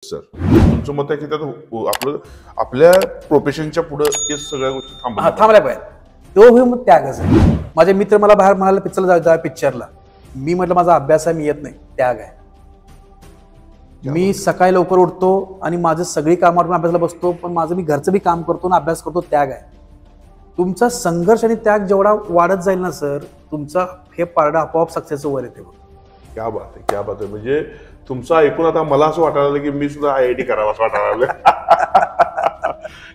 Sir तुमचं मत आहे की त्यात आपलं आपल्या प्रोफेशनच्या पुढे हे सगळ्या गोष्टी थांबल्या पाहिजे. तो होईल मग त्यागच आहे. माझे मित्र मला बाहेर म्हणाले पिक्चरला जा पिक्चरला. मी म्हटलं माझा अभ्यास आहे, मी येत नाही. त्याग आहे. मी सकाळी लवकर उठतो आणि माझं सगळी कामावर अभ्यासाला बसतो, पण माझं मी घरचं बी काम करतो आणि अभ्यास करतो. त्याग आहे. तुमचा संघर्ष आणि त्याग जेवढा वाढत जाईल ना सर, तुमचा हे पारडं आपोआप सक्सेसचं वर येते. क्या बात आहे, क्या बात आहे. म्हणजे तुमचं ऐकून आता मला असं वाटायला लागलं की मी सुद्धा IIT करावं असं वाटायला लागलं.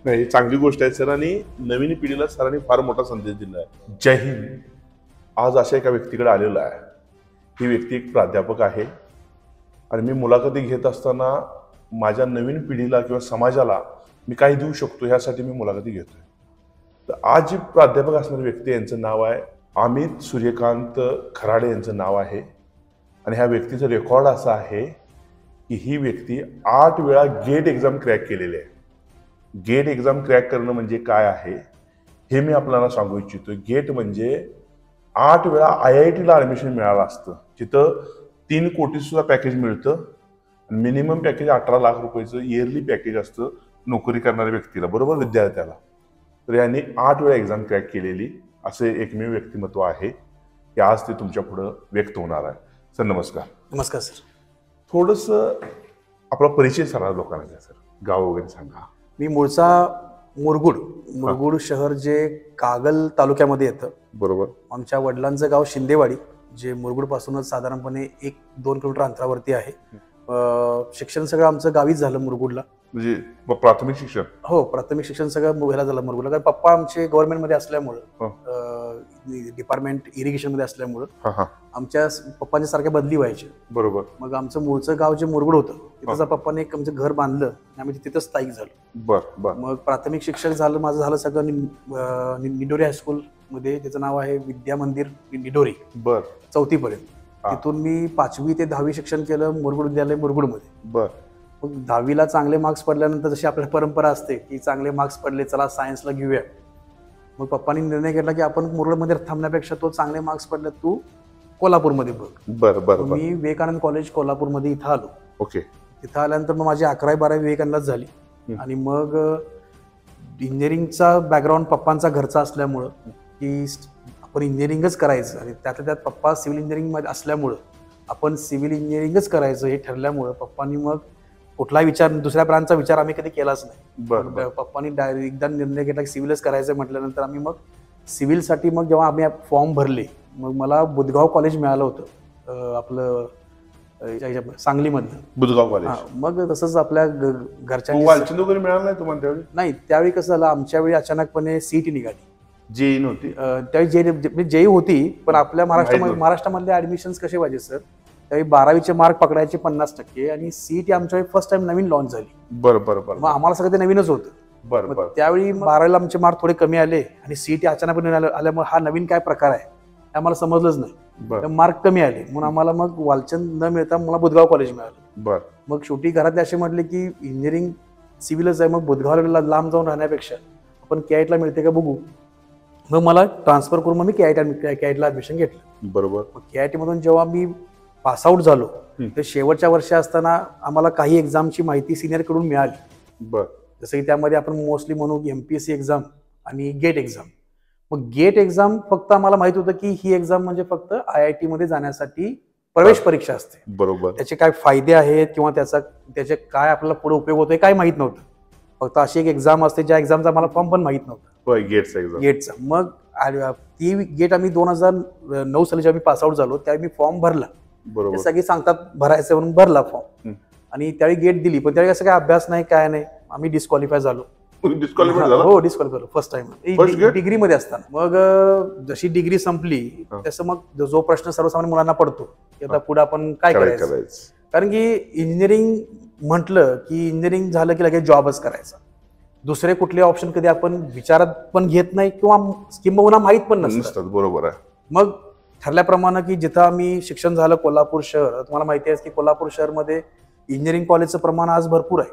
नाही, चांगली गोष्ट आहे सर. आणि नवीन पिढीला सरांनी फार मोठा संदेश दिला आहे. जय हिंद. आज अशा एका व्यक्तीकडे आलेला आहे. ही व्यक्ती एक प्राध्यापक आहे आणि मी मुलाखती घेत असताना माझ्या नवीन पिढीला किंवा समाजाला मी काय देऊ शकतो ह्यासाठी मी मुलाखती घेतोय. तर आज जी प्राध्यापक असणारी व्यक्ती यांचं नाव आहे अमित सूर्यकांत खराडे यांचं नाव आहे. आणि ह्या व्यक्तीचं रेकॉर्ड असं आहे की ही व्यक्ती 8 वेळा गेट एक्झाम क्रॅक केलेली आहे. गेट एक्झाम क्रॅक करणं म्हणजे काय आहे हे मी आपल्याला सांगू इच्छितो. गेट म्हणजे 8 वेळा IITला ऍडमिशन मिळालं असतं, जिथं 3 कोटी सुद्धा पॅकेज मिळतं. मिनिमम पॅकेज 18 लाख रुपयाचं इयरली पॅकेज असतं नोकरी करणाऱ्या व्यक्तीला, बरोबर, विद्यार्थ्याला. तर यांनी 8 वेळा एक्झाम क्रॅक केलेली असे एकमेव व्यक्तिमत्व आहे की आज ते तुमच्या पुढं व्यक्त होणार आहे. सर नमस्कार. नमस्कार सर. थोडंसं आपला परिचय सांगा लोकांना द्या सर, गाव वगैरे सांगा. मी मूळचा मुरगुड शहर जे कागल तालुक्यामध्ये येतं. बरोबर. आमच्या वडिलांचं गाव शिंदेवाडी, जे मुरगुड पासूनच साधारणपणे 1-2 किलोमीटर अंतरावरती आहे. शिक्षण सगळं आमचं गावीच झालं मुरगुडला. म्हणजे प्राथमिक शिक्षण? हो, प्राथमिक शिक्षण सगळं मुंबईला झालं मुरगुडला. कारण पप्पा आमचे गव्हर्नमेंटमध्ये असल्यामुळं, डिपार्टमेंट इरिगेशन मध्ये असल्यामुळं आमच्या पप्पांच्या सारख्या बदली व्हायच्या. बरोबर. मग आमचं मूळचं गाव जे मुरगुड होतं तिथं पप्पाने एक आमचं घर बांधलं आणि आम्ही तिथं स्थायिक झालो. मग प्राथमिक शिक्षण झालं माझं, झालं सगळं निडोरी हायस्कूल मध्ये. त्याचं नाव आहे विद्या मंदिर निडोरी. 4थी पर्यंत. तिथून मी 5वी ते 10वी शिक्षण केलं मुरगुड विद्यालय मुरगुडमध्ये. मग 10वीला चांगले मार्क्स पडल्यानंतर जशी आपल्या परंपरा असते की चांगले मार्क्स पडले चला सायन्सला घेऊया. मग पप्पांनी निर्णय घेतला की आपण मुरगुडमध्ये थांबण्यापेक्षा तो चांगले मार्क्स पडले तू कोल्हापूरमध्ये बघ. मी विवेकानंद कॉलेज कोल्हापूरमध्ये इथं आलो. ओके. तिथं आल्यानंतर मग माझी 11वी-12वी विवेकानंदलाच झाली. आणि मग इंजिनिअरिंगचा बॅकग्राऊंड पप्पांचा घरचा असल्यामुळं की आपण इंजिनिअरिंगच करायचं आणि त्यातल्या त्यात पप्पा सिव्हिल इंजिनिअरिंगमध्ये असल्यामुळं आपण सिव्हिल इंजिनिअरिंगच करायचं हे ठरल्यामुळं पप्पांनी मग कुठलाही विचार, दुसऱ्या ब्रांचचा विचार आम्ही कधी केलाच नाही. पप्पांनी एकदा निर्णय घेतला की सिव्हिलच करायचं म्हटल्यानंतर आम्ही मग सिव्हिलसाठी मग जेव्हा आम्ही फॉर्म भरले मग मला बुधगाव कॉलेज मिळालं होतं आपलं सांगलीमधलं बुधगाव कॉलेज. मग तसंच आपल्या घरच्या मिळालं नाही तुम्हाला त्यावेळी? नाही, त्यावेळी कसं झालं आमच्या वेळी अचानकपणे CET निघाली. जेई नव्हती त्यावेळी. जेई होती पण आपल्या महाराष्ट्रामधले ऍडमिशन्स कसे पाहिजे सर, त्यावेळी 12वीचे मार्क पकडायचे 50% आणि CET आमच्या वेळी फर्स्ट टाइम नवीन लॉन्च झाली. बरोबर. मग आम्हाला सगळं ते नवीनच होतं. त्यावेळी 12वीला आमचे मार्क थोडे कमी आले आणि CET अचानक आल्यामुळे हा नवीन काय प्रकार आहे हे आम्हाला समजलंच नाही. मार्क कमी आले म्हणून आम्हाला मग वालचंद न मिळता मला बुधगाव कॉलेज मिळालं. मग शेवटी घरातले असे म्हटले की इंजिनिअरिंग सिव्हिलच आहे, मग बुधगावला लांब जाऊन राहण्यापेक्षा आपण KITला मिळते का बघू. मग मला ट्रान्सफर करून मग मी KITला ऍडमिशन घेतलं. बरोबर. मग KIT मधून जेव्हा मी पासआउट झालो तर शेवटच्या वर्षी असताना आम्हाला काही एक्झामची माहिती सिनियर कडून मिळाली. जसं की त्यामध्ये आपण मोस्टली म्हणू MPSC एक्झाम आणि गेट एक्झाम. मग गेट एक्झाम फक्त आम्हाला माहित होतं की ही एक्झाम म्हणजे फक्त IIT मध्ये जाण्यासाठी प्रवेश परीक्षा असते. बरोबर. त्याचे काय फायदे आहेत किंवा त्याचे काय आपल्याला पुढे उपयोग होतोय काय माहित नव्हतं. फक्त अशी एक एक्झाम असते ज्या एक्झामचा मला फॉर्म पण माहित नव्हता. गेटचा. मग ती गेट आम्ही 2009 साली जेव्हा मी पासआउट झालो त्यावेळी मी फॉर्म भरला. बरोबर. सगळे सांगतात भरायचं म्हणून भरला फॉर्म आणि त्यावेळी गेट दिली पण त्यावेळी असं काय अभ्यास नाही काय नाही, आम्ही डिस्क्वालिफाय झालो. हो, डिस्क्वालिफाय झालो फर्स्ट टाइम डिग्री मध्ये असताना. मग जशी डिग्री संपली तसं मग जो प्रश्न सर्वसामान्य मुलांना पडतो की आता पुढे आपण काय करायचं. कारण की इंजिनिअरिंग म्हटलं की इंजिनिअरिंग झालं की लगेच जॉबच करायचा, दुसरे कुठले ऑप्शन कधी आपण विचारात पण घेत नाही किंवा माहित पण नसतात. बरोबर आहे. मग ठरल्याप्रमाणे की जिथं आम्ही शिक्षण झालं कोल्हापूर शहर, तुम्हाला माहिती आहे की कोल्हापूर शहरमध्ये इंजिनिअरिंग कॉलेजचं प्रमाण आज भरपूर आहे.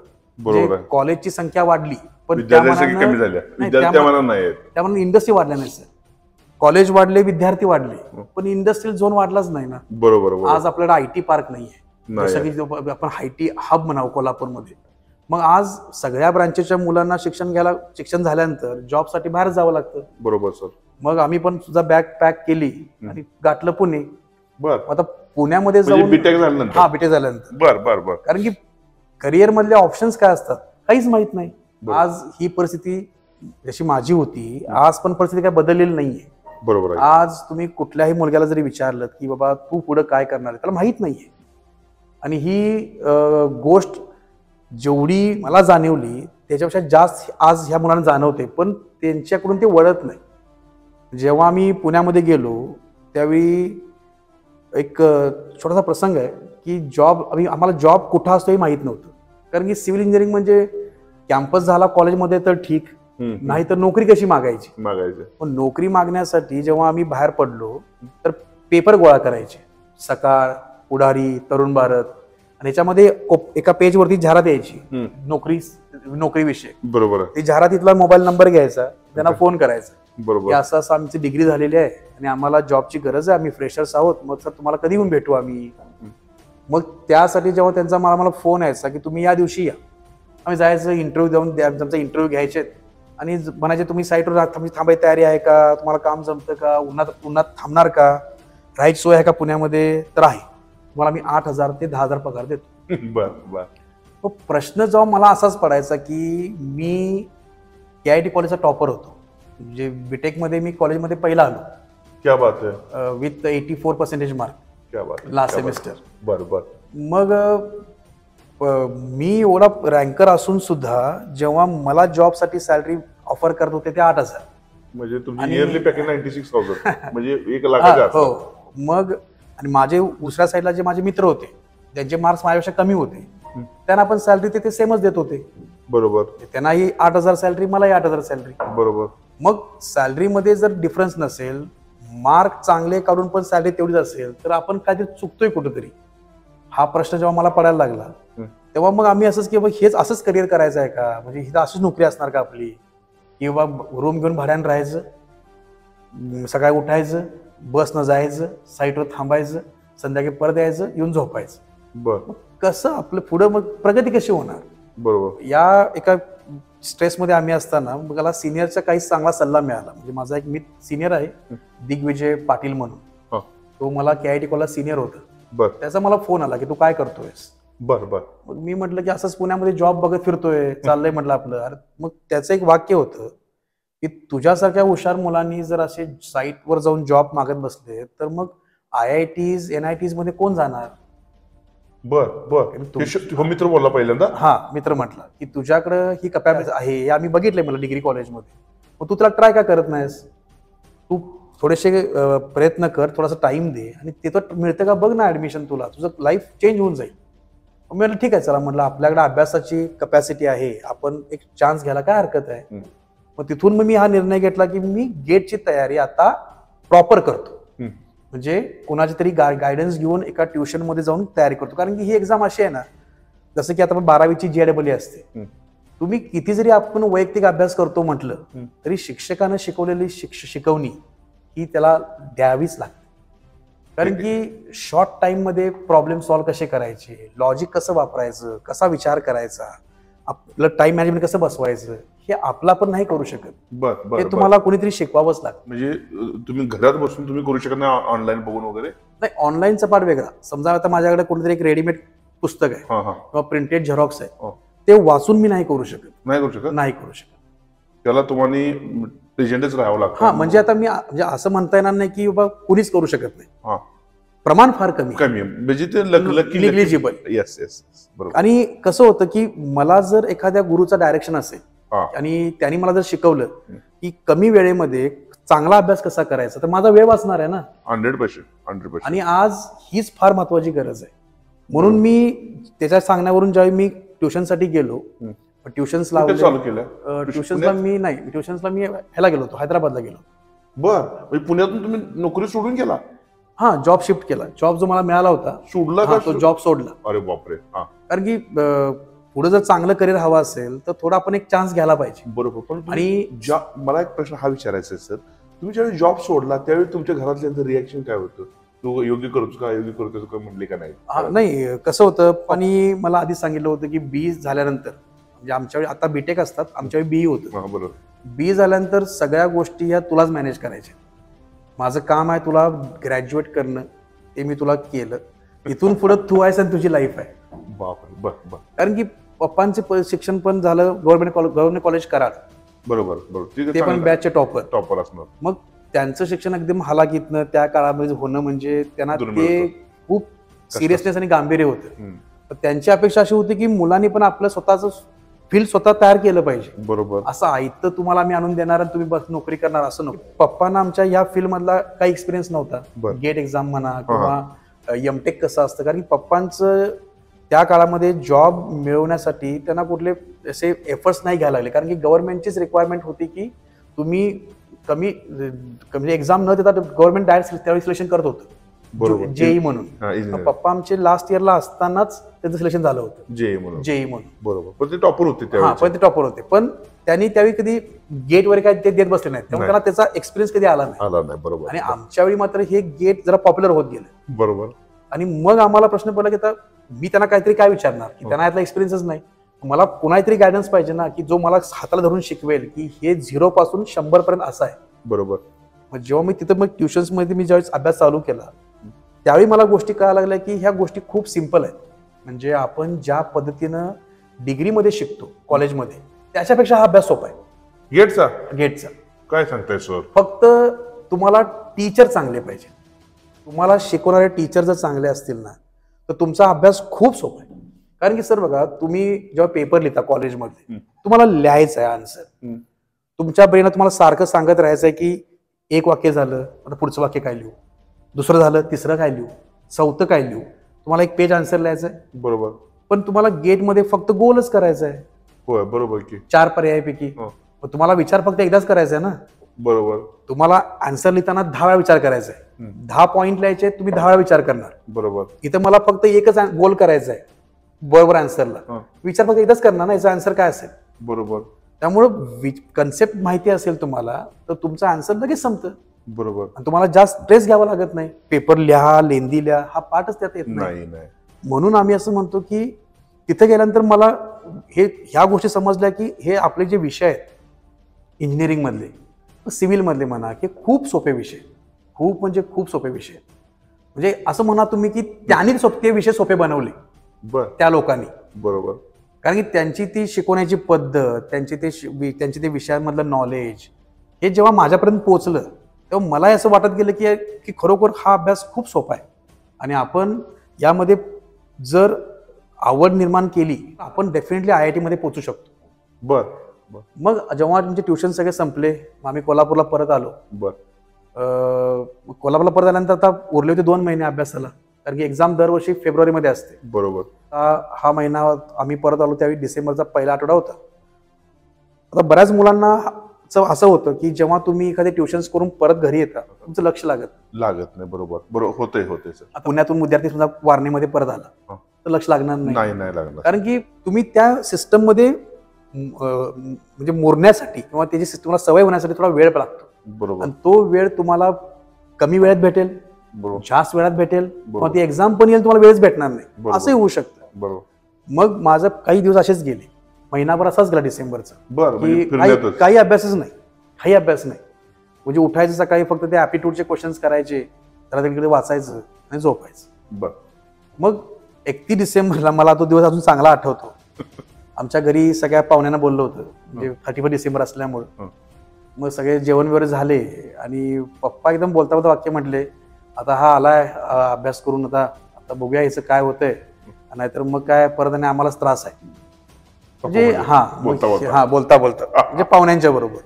कॉलेजची संख्या वाढली पण त्यामुळे इंडस्ट्री वाढल्या नाही सर. कॉलेज वाढले, विद्यार्थी वाढले पण इंडस्ट्रियल झोन वाढलाच नाही ना. बरोबर. आज आपल्याला IT पार्क नाहीये. नाही जसं आहे. की आपण IT हब म्हणावं कोल्हापूरमध्ये. मग आज सगळ्या ब्रांचेसच्या मुलांना शिक्षण झाल्यानंतर जॉबसाठी बाहेर जावं लागतं. बरोबर सर. मग आम्ही पण सुद्धा बॅग पॅक केली आणि गाठलं पुणे. बर आता पुण्यामध्ये म्हणजे जाऊन बीटेक झाल्यानंतर. हा बीटेक झाल्यानंतर बर बर बर. कारण की करिअर मधले ऑप्शन्स काय असतात काहीच माहित नाही. बरोबर. आज ही परिस्थिती जशी माझी होती आज पण परिस्थिती काय बदललेली नाहीये. बरोबर आहे. आज तुम्ही कुठल्याही मुलग्याला जरी विचारलं की बाबा तू पुढे काय करणार आहे त्याला माहित नाहीये. आणि ही गोष्ट जेवढी मला जाणवली त्याच्यापेक्षा जास्त आज ह्या मुलांना जाणवते पण त्यांच्याकडून ते वळत नाही. जेव्हा आम्ही पुण्यामध्ये गेलो त्यावेळी एक छोटासा प्रसंग आहे की आम्हाला जॉब कुठं असतो हे माहित नव्हतं. कारण की सिव्हिल इंजिनिअरिंग म्हणजे कॅम्पस झाला कॉलेजमध्ये तर ठीक, नाही तर नोकरी कशी मागायची. पण नोकरी मागण्यासाठी जेव्हा आम्ही बाहेर पडलो तर पेपर गोळा करायचे. सकाळ, पुढारी, तरुण भारत आणि याच्यामध्ये एका पेजवरती जाहिरात यायची नोकरीविषयी. बरोबर. ती जाहिरातीतला मोबाईल नंबर घ्यायचा, त्यांना फोन करायचा. बरोबर. असं असं आमची डिग्री झालेली आहे आणि आम्हाला जॉबची गरज आहे, आम्ही फ्रेशर्स आहोत, मग सर तुम्हाला कधी येऊन भेटू आम्ही. मग त्यासाठी जेव्हा त्यांचा मला फोन यायचा की तुम्ही या दिवशी या, आम्ही जायचं इंटरव्ह्यू देऊन आमचा इंटरव्ह्यू घ्यायचे आणि म्हणायचे तुम्ही साईटवर थांबायची तयारी आहे का, तुम्हाला काम जमतं का, उन्हात थांबणार का, राहायची सोय आहे का पुण्यामध्ये, तर आहे, तुम्हाला मी 8,000 ते 10,000 पगार देतो. बर. प्रश्न जेव्हा मला असाच पडायचा की मी KIT कॉलेजचा टॉपर होतो, म्हणजे बीटेक मध्ये मी कॉलेजमध्ये पहिला आलो. क्या बात है. With 84% mark. क्या बात. Last semester. बरोबर. मग मी एवढा रँकर असून सुद्धा जेव्हा मला जॉबसाठी सॅलरी ऑफर करत होते ते 8,000. म्हणजे तुमची इयरली पॅकेज 96,000 म्हणजे 1,00,000. हो. मग आणि माझे दुसऱ्या साईडला जे माझे मित्र होते त्यांचे मार्क्स माझ्यापेक्षा कमी होते, त्यांना पण सॅलरी ते सेमच देत होते. बरोबर. त्यांनाही 8,000 सॅलरी, मलाही 8,000 सॅलरी. बरोबर. मग सॅलरीमध्ये जर डिफरन्स नसेल, मार्क चांगले काढून पण सॅलरी तेवढीच असेल तर आपण काहीतरी चुकतोय कुठेतरी, हा प्रश्न जेव्हा मला पडायला लागला तेव्हा मग आम्ही असंच की हेच असंच करिअर करायचं आहे का, म्हणजे ही अशीच नोकरी असणार का आपली, किंवा रूम घेऊन भाड्यानं राहायचं, सकाळी उठायचं, बसनं जायचं, साईटवर थांबायचं, संध्याकाळी परत यायचं, येऊन झोपायचं. बरं. कसं आपलं पुढं मग प्रगती कशी होणार. बरोबर. या एका स्ट्रेसमध्ये आम्ही असताना मला सिनियरचा काही चांगला सल्ला मिळाला. म्हणजे माझा एक सिनियर आहे दिग्विजय पाटील म्हणून, तो मला KIT कॉलेज सिनियर होता. त्याचा मला फोन आला की तू काय करतोयस. बरं. मग मी म्हटलं की असंच पुण्यामध्ये जॉब बघत फिरतोय, चाललंय म्हटलं आपलं. मग त्याचं एक वाक्य होतं की तुझ्यासारख्या हुशार मुलांनी जर असे साईटवर जाऊन जॉब मागत बसले तर मग IITs NITs मध्ये कोण जाणार. बर. मित्र बोलला पहिल्यांदा. हा मित्र म्हटला की तुझ्याकडे ही कपॅसिटी आहे, हे आम्ही बघितलंय मला डिग्री कॉलेजमध्ये, मग तू तुला ट्राय का करत नाहीस, तू थोडेसे प्रयत्न कर, थोडासा टाइम दे आणि तिथं मिळतं का बघ ना ऍडमिशन, तुला तुझं लाईफ चेंज होऊन जाईल. मी म्हटलं ठीक आहे चला, म्हटलं आपल्याकडे अभ्यासाची कपॅसिटी आहे, आपण एक चान्स घ्यायला काय हरकत आहे. मग तिथून मी हा निर्णय घेतला की मी गेटची तयारी आता प्रॉपर करतो, म्हणजे कोणाची तरी गायडन्स घेऊन एका ट्युशन मध्ये जाऊन तयारी करतो. कारण की ही एक्झाम अशी आहे ना, जसं की आता 12वीची JEE असते, तुम्ही किती जरी आपण वैयक्तिक अभ्यास करतो म्हटलं तरी शिक्षकानं शिकवलेली शिकवणी ही त्याला द्यावीच लागते. कारण की शॉर्ट टाइम मध्ये प्रॉब्लेम सॉल्व्ह कसे करायचे, लॉजिक कसं वापरायचं, कसा विचार करायचा, आपलं टाइम मॅनेजमेंट कसं बसवायचं, हे आपला पण नाही करू शकत. हे तुम्हाला कोणीतरी शिकवावंच लागतं. म्हणजे तुम्ही घरात बसून तुम्ही करू शकत नाही ऑनलाईन बघून वगैरे. नाही, ऑनलाईनचा पार्ट वेगळा. समजा आता माझ्याकडे कोणतरी एक रेडीमेड पुस्तक आहे किंवा प्रिंटेड झेरॉक्स आहे, ते वाचून मी नाही करू शकत. नाही करू शकत. त्याला तुम्हाला प्रेझेंटच राहावं लागतं. हा, म्हणजे आता मी म्हणजे असं म्हणता येणार नाही की बाबा कुणीच करू शकत नाही, प्रमाण फार कमी म्हणजे ते निग्लिजिबल. येस. बरोबर. आणि कसं होतं की मला जर एखाद्या गुरुचा डायरेक्शन असेल आणि त्यांनी मला जर शिकवलं की कमी वेळेमध्ये चांगला अभ्यास कसा करायचा, तर माझा वेळ वाचणार आहे ना. 100%. आणि आज हीच फार महत्वाची गरज आहे. म्हणून मी त्याच्या सांगण्यावरून ज्यावेळी मी ट्युशनसाठी गेलो, ट्युशन्स लावले. ट्युशन्सला मी ह्याला गेलो होतो, हैदराबादला गेलो. बर. पुण्यातून तुम्ही नोकरी सोडून गेला. हा, जॉब शिफ्ट केला. जॉब जो मला मिळाला होता सोडला का, तो जॉब सोडला. अरे बापरे. कारण की पुढे जर चांगलं करिअर हवं असेल तर थोडा आपण एक चान्स घ्यायला पाहिजे. बरोबर. पण आणि मला एक प्रश्न हा विचारायचा आहे सर, तुम्ही ज्यावेळी जॉब सोडला त्यावेळी तुमच्या घरातल्यांचं रिएक्शन काय होतं. तू योग्य करतोस का अयोग्य करतोस का म्हणली का नाही? नाही, कसं होतं, आणि मला आधी सांगितलं होतं की बी झाल्यानंतर, म्हणजे आमच्यावेळी आता बीटेक असतात, आमच्यावेळी बी होतं. बरोबर. बी झाल्यानंतर सगळ्या गोष्टी ह्या तुलाच मॅनेज करायच्या. माझं काम आहे तुला ग्रॅज्युएट करणं, ते मी तुला केलं. इथून पुढे तू आहेस आणि तुझी लाईफ आहे. बापरे. बर. कारण की पप्पांचे शिक्षण पण झालं गव्हर्नमेंट कॉलेज कराड. बरोबर. ते पण बॅचचे टॉपर असणार. मग त्यांचं शिक्षण एकदम हालाकीतनं त्या काळामध्ये होणं म्हणजे त्यांना ते खूप सिरियसनेस आणि गांभीर्य होतं. त्यांची अपेक्षा अशी होती की मुलांनी पण आपलं स्वतःचं फील्ड स्वतः तयार केलं पाहिजे. बरोबर. असं आयतं तुम्हाला आम्ही आणून देणार आणि तुम्ही बस नोकरी करणार असं नको. पप्पांना आमच्या या फील्ड मधला काही एक्सपिरियन्स नव्हता. गेट एक्झाम म्हणा किंवा एमटेक कसं असतं, कारण की पप्पांचं त्या काळामध्ये जॉब मिळवण्यासाठी त्यांना कुठले असे एफर्ट्स नाही घ्यायला लागले, कारण की गव्हर्नमेंटचीच रिक्वायरमेंट होती की तुम्ही कमी म्हणजे एक्झाम न देता गव्हर्नमेंट डायरेक्ट त्यावेळी सिलेक्शन करत होतं. जेई म्हणून. पप्पा आमचे लास्ट इयरला असतानाच त्यांचं सिलेक्शन झालं होतं जेई म्हणून. बरोबर. पण ते टॉपर होते पण ते टॉपर होते, पण त्यांनी त्यावेळी कधी गेट वगैरे काय ते देत बसले नाहीत, त्यामुळे त्यांना त्याचा एक्सपिरियन्स कधी आला नाही. बरोबर. आणि आमच्या वेळी मात्र हे गेट जरा पॉप्युलर होत गेलं. बरोबर. आणि मग आम्हाला प्रश्न पडला की आता मी त्यांना काहीतरी काय विचारणार की त्यांना यातला एक्सपिरियन्सच नाही. मला कुणातरी गायडन्स पाहिजे ना, की जो मला हाताला धरून शिकवेल की हे 0 पासून 100 पर्यंत असं आहे. बरोबर. मग जेव्हा मी तिथं ट्युशन्स मध्ये मी ज्यावेळेस अभ्यास चालू केला त्यावेळी मला गोष्टी कळायला लागल्या की ह्या गोष्टी खूप सिम्पल आहेत. म्हणजे आपण ज्या पद्धतीनं डिग्रीमध्ये शिकतो कॉलेजमध्ये त्याच्यापेक्षा हा अभ्यास सोपा आहे. गेटचा काय सांगताय सर? फक्त तुम्हाला टीचर चांगले पाहिजे. तुम्हाला शिकवणारे टीचर जर चांगले असतील ना तर तुमचा अभ्यास खूप सोपा आहे. कारण की सर बघा, तुम्ही जेव्हा पेपर लिहिता कॉलेजमध्ये तुम्हाला लिहायचं आहे आन्सर. तुमच्या ब्रेनला तुम्हाला सारखं सांगत राहायचं आहे की एक वाक्य झालं आता पुढचं वाक्य काय लिहू, दुसरं झालं तिसरं काय लिहू, चौथं काय लिहू. तुम्हाला एक पेज आन्सर लिहायचं आहे. बरोबर. पण तुम्हाला गेटमध्ये फक्त गोलच करायचं आहे. होय. बरोबर की 4 पर्यायापैकी. तुम्हाला विचार फक्त एकदाच करायचा आहे ना. बरोबर. तुम्हाला आन्सर लिहिताना 10 वेळा विचार करायचा आहे. 10 पॉईंट लिहायचे, तुम्ही 10 वेळा विचार करणार. बरोबर. इथं मला फक्त एकच गोल करायचा आहे बरोबर आन्सरला. विचार फक्त एकदाच करणार ना याचा आन्सर काय असेल. बरोबर. त्यामुळं कन्सेप्ट माहिती असेल तुम्हाला तर तुमचं आन्सर लगेच संपतं. बरोबर. आणि तुम्हाला जास्त स्ट्रेस घ्यावा लागत नाही. पेपर लिहा, लेंदी लिहा, हा पार्टच त्यात येत नाही. म्हणून आम्ही असं म्हणतो की तिथे गेल्यानंतर मला ह्या गोष्टी समजल्या की हे आपले जे विषय आहेत इंजिनिअरिंग मधले, सिव्हिल मधले म्हणा, की खूप सोपे विषय, खूप म्हणजे खूप सोपे विषय. म्हणजे असं म्हणा तुम्ही की त्यांनी ते विषय सोपे बनवले त्या लोकांनी. बरोबर. कारण की त्यांची ती शिकवण्याची पद्धत, त्यांची ते विषयांमधलं नॉलेज हे जेव्हा माझ्यापर्यंत पोहोचलं तेव्हा मला असं वाटत गेलं की खरोखर हा अभ्यास खूप सोपा आहे. आणि आपण यामध्ये जर आवड निर्माण केली आपण डेफिनेटली IIT मध्ये पोहोचू शकतो. बर. मग जेव्हा तुमचे ट्युशन सगळे संपले मग आम्ही कोल्हापूरला परत आलो. कोल्हापूरला परत आल्यानंतर आता उरले होते 2 महिने अभ्यासाला, कारण की एक्झाम दरवर्षी फेब्रुवारीमध्ये असते. बरोबर. हा महिना आम्ही परत आलो त्यावेळी डिसेंबरचा पहिला आठवडा होता. आता बऱ्याच मुलांना असं होतं की जेव्हा तुम्ही एखादे ट्युशन्स करून परत घरी येता तुमचं लक्ष लागत नाही. बरोबर. होते सर. पुण्यातून विद्यार्थी समजा वारणेमध्ये परत आला तर लक्ष लागणार नाही लागणार. कारण की तुम्ही त्या सिस्टम मध्ये म्हणजे मुरण्यासाठी किंवा त्याची सिस्टमला सवय होण्यासाठी थोडा वेळ लागतो. बरोबर. आणि तो वेळ तुम्हाला कमी वेळात भेटेल, जास्त वेळात भेटेल, किंवा ती एक्झाम पण येईल तुम्हाला वेळच भेटणार नाही, असंही होऊ शकतं. बरोबर. मग माझं काही दिवस असेच गेले, महिनाभर असाच गेला डिसेंबरचा. म्हणजे काही अभ्यासच नाही, काही अभ्यास नाही. म्हणजे उठायचं सकाळी फक्त ते ऍप्टिट्यूडचे क्वेश्चन्स करायचे, त्याला तिकडे वाचायचं आणि झोपायचं. मग 31 डिसेंबरला मला तो दिवस अजून चांगला आठवतो. आमच्या घरी सगळ्या पाहुण्यांना बोललो होतं, म्हणजे 31 डिसेंबर असल्यामुळे. मग सगळे जेवण वगैरे झाले आणि पप्पा एकदम बोलता बोलता वाक्य म्हटले, आता हा आलाय अभ्यास करून, आता बघूया याचं काय होतंय, नाहीतर मग काय परत आणि आम्हालाच त्रास आहे. म्हणजे बोलता बोलता म्हणजे पाहुण्यांच्या बरोबर.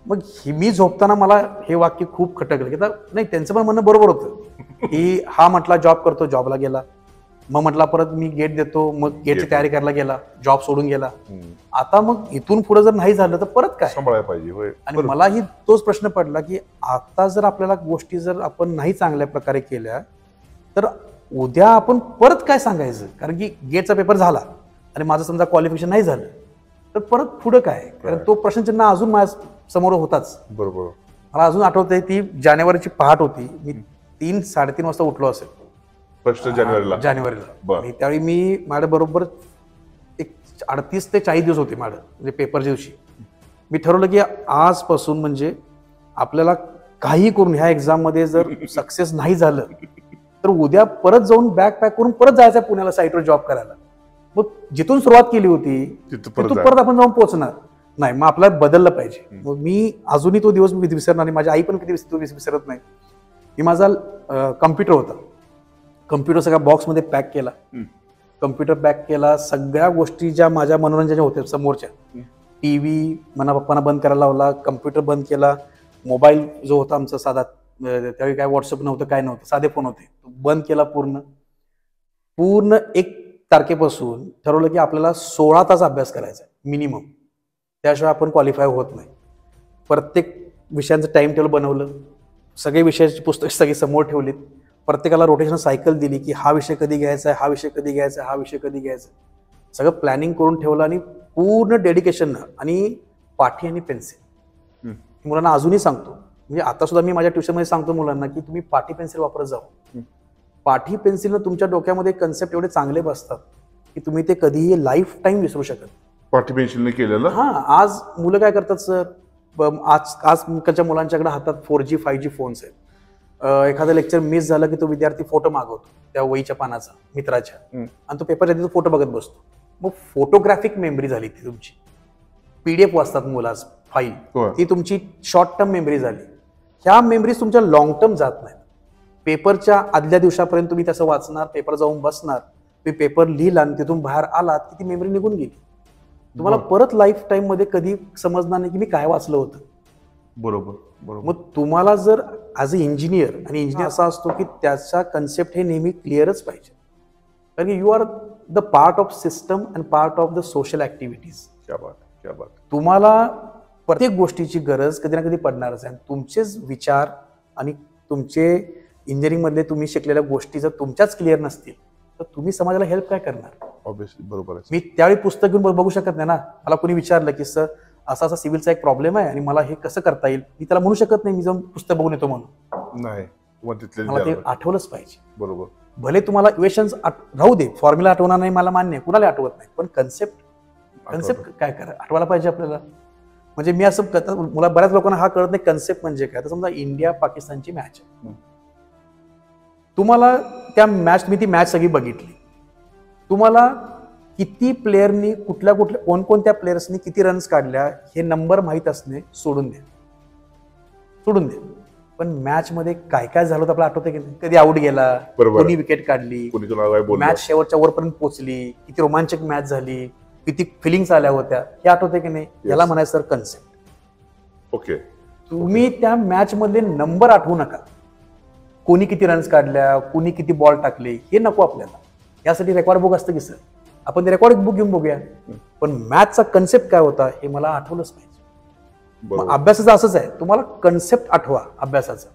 मग मी झोपताना मला हे वाक्य खूप खटकलं की नाही, त्यांचं पण म्हणणं बरोबर होतं की हा म्हटला जॉब करतो, जॉबला गेला. मग म्हटला परत मी गेट देतो, मग गेटची तयारी करायला गेला, जॉब सोडून गेला. आता मग इथून पुढे जर नाही झालं तर परत काय सांभाळायला पाहिजे. आणि मलाही तोच प्रश्न पडला की आता जर आपल्याला गोष्टी जर आपण नाही चांगल्या प्रकारे केल्या तर उद्या आपण परत काय सांगायचं. कारण की गेटचा पेपर झाला आणि माझं समजा क्वालिफिकेशन नाही झालं तर परत पुढं काय, कारण तो प्रश्नचिन्ह अजून माझ्या समोर होताच. बरोबर. मला अजून आठवतंय ती जानेवारीची पहाट होती, मी 3-3:30 वाजता उठलो असेल 1 जानेवारीला. जानेवारीला. आणि त्यावेळी मी माझ्या बरोबर एक 38 ते 40 दिवस होते माझं, म्हणजे पेपरच्या दिवशी. मी ठरवलं की आजपासून म्हणजे आपल्याला काही करून ह्या एक्झाममध्ये जर सक्सेस नाही झालं तर उद्या परत जाऊन बॅग पॅक करून परत जायचं पुण्याला साईटवर जॉब करायला. मग जिथून सुरुवात केली होती तिथून परत आपण जाऊन पोहोचणार नाही. मग आपल्याला बदललं पाहिजे. मग मी अजूनही तो दिवस विसरणार नाही. माझी आई पण कधी तो विसरत नाही. मी माझा कम्प्युटर होता, कम्प्युटर सगळ्या बॉक्समध्ये पॅक केला, कम्प्युटर पॅक केला, सगळ्या गोष्टी ज्या माझ्या मनोरंजनाच्या होत्या समोरच्या, टीव्ही मना पप्पांना बंद करायला लावला, कम्प्युटर बंद केला, मोबाईल जो होता आमचा साधा, त्यावेळी काय व्हॉट्सअप नव्हतं, काय नव्हतं, साधे फोन होते, बंद केला पूर्ण. 1 तारखेपासून ठरवलं की आपल्याला 16 तास अभ्यास करायचा मिनिमम, त्याशिवाय आपण क्वालिफाय होत नाही. प्रत्येक विषयांचं टाइम टेबल बनवलं, सगळे विषयाची पुस्तक सगळी समोर ठेवलीत, प्रत्येकाला रोटेशन सायकल दिली की हा विषय कधी घ्यायचा आहे, हा विषय कधी घ्यायचा आहे, हा विषय कधी घ्यायचा आहे, सगळं प्लॅनिंग करून ठेवलं. आणि पूर्ण डेडिकेशननं आणि पाठी आणि पेन्सिल मुलांना अजूनही सांगतो, म्हणजे आता सुद्धा मी माझ्या ट्युशनमध्ये सांगतो मुलांना की तुम्ही पाठी पेन्सिल वापरत जावं. पाठी पेन्सिलनं तुमच्या डोक्यामध्ये कन्सेप्ट एवढे चांगले बसतात की तुम्ही ते कधीही लाईफ टाईम विसरू शकत. पाठी पेन्सिलने केलेलं. आज मुलं काय करतात सर, आजकालच्या मुलांच्याकडे हातात 4G 5G फोन्स आहेत. एखादं लेक्चर मिस झालं की तो विद्यार्थी फोटो मागवतो त्या वहीच्या पानाचा मित्राच्या, आणि तो पेपरच्या तो फोटो बघत बसतो. मग फोटोग्राफिक मेमरी झाली ती तुमची. PDF वाचतात मुलं आज फाईल, ती तुमची शॉर्ट टर्म मेमरी झाली. ह्या मेमरीज तुमच्या लॉंग टर्म जात नाहीत. पेपरच्या आदल्या दिवसापर्यंत तुम्ही त्याचं वाचणार, पेपर जाऊन बसणार, तुम्ही पेपर लिहिला आणि तिथून बाहेर आलात की ती मेमरी निघून गेली. तुम्हाला परत लाईफ टाईम मध्ये कधी समजणार नाही की मी काय वाचलं होतं. बरोबर बरोबर. मग तुम्हाला जर ॲज अ इंजिनियर, आणि इंजिनियर असा असतो की त्याचा कन्सेप्ट हे नेहमी क्लिअरच पाहिजे, कारण की you are the part of system and part of the social activities. क्या बात, क्या बात. तुम्हाला प्रत्येक गोष्टीची गरज कधी ना कधी पडणारच आहे. तुमचेच विचार आणि तुमचे इंजिनिअरिंग मधले तुम्ही शिकलेल्या गोष्टी जर तुमच्याच क्लिअर नसतील तर तुम्ही समाजाला हेल्प काय करणार. ऑब्व्हियसली बरोबर आहे. मी त्यावेळी पुस्तक घेऊन बघू शकत नाही ना. मला कोणी विचारलं की सर असा असा सिव्हिलचा एक प्रॉब्लेम आहे आणि मला हे कसं करता येईल, मी त्याला म्हणू शकत नाही मी जाऊन पुस्तक बघून येतो म्हणून. नाही, मला ते आठवलंच पाहिजे. बरोबर. भले तुम्हाला इक्वेशन्स राहू दे, फॉर्म्युला आठवणार नाही, मला मान्य आहे, कुणाला आठवत नाही, पण कन्सेप्ट काय करा आठवायला पाहिजे आपल्याला. म्हणजे मी असं मला बऱ्याच लोकांना हा कळत नाही कन्सेप्ट म्हणजे काय. तर समजा इंडिया पाकिस्तानची मॅच आहे, तुम्हाला त्या मॅच, मी ती मॅच सगळी बघितली, तुम्हाला किती प्लेयरनी कुठल्या कोणकोणत्या प्लेयर्सनी किती रन्स काढल्या हे नंबर माहीत असणे सोडून द्या. पण मॅच मध्ये काय काय झालं होतं आपल्याला आठवतं की नाही. कधी आउट गेला, कोणी विकेट काढली, मॅच शेवटच्या वरपर्यंत पोहोचली, किती रोमांचक मॅच झाली, किती फिलिंग्स आल्या होत्या, हे आठवते की नाही. याला म्हणायचं सर कन्सेप्ट. ओके. तुम्ही त्या मॅच मधले नंबर आठवू नका, कोणी किती रन्स काढल्या, कोणी किती बॉल टाकले, हे नको आपल्याला. यासाठी रेकॉर्ड बुक असतं की सर, आपण ते रेकॉर्ड बुक घेऊन बघूया, पण मॅचचा कन्सेप्ट काय होता हे मला आठवलंच पाहिजे. अभ्यासाचं असंच आहे, तुम्हाला कन्सेप्ट आठवा अभ्यासाचा.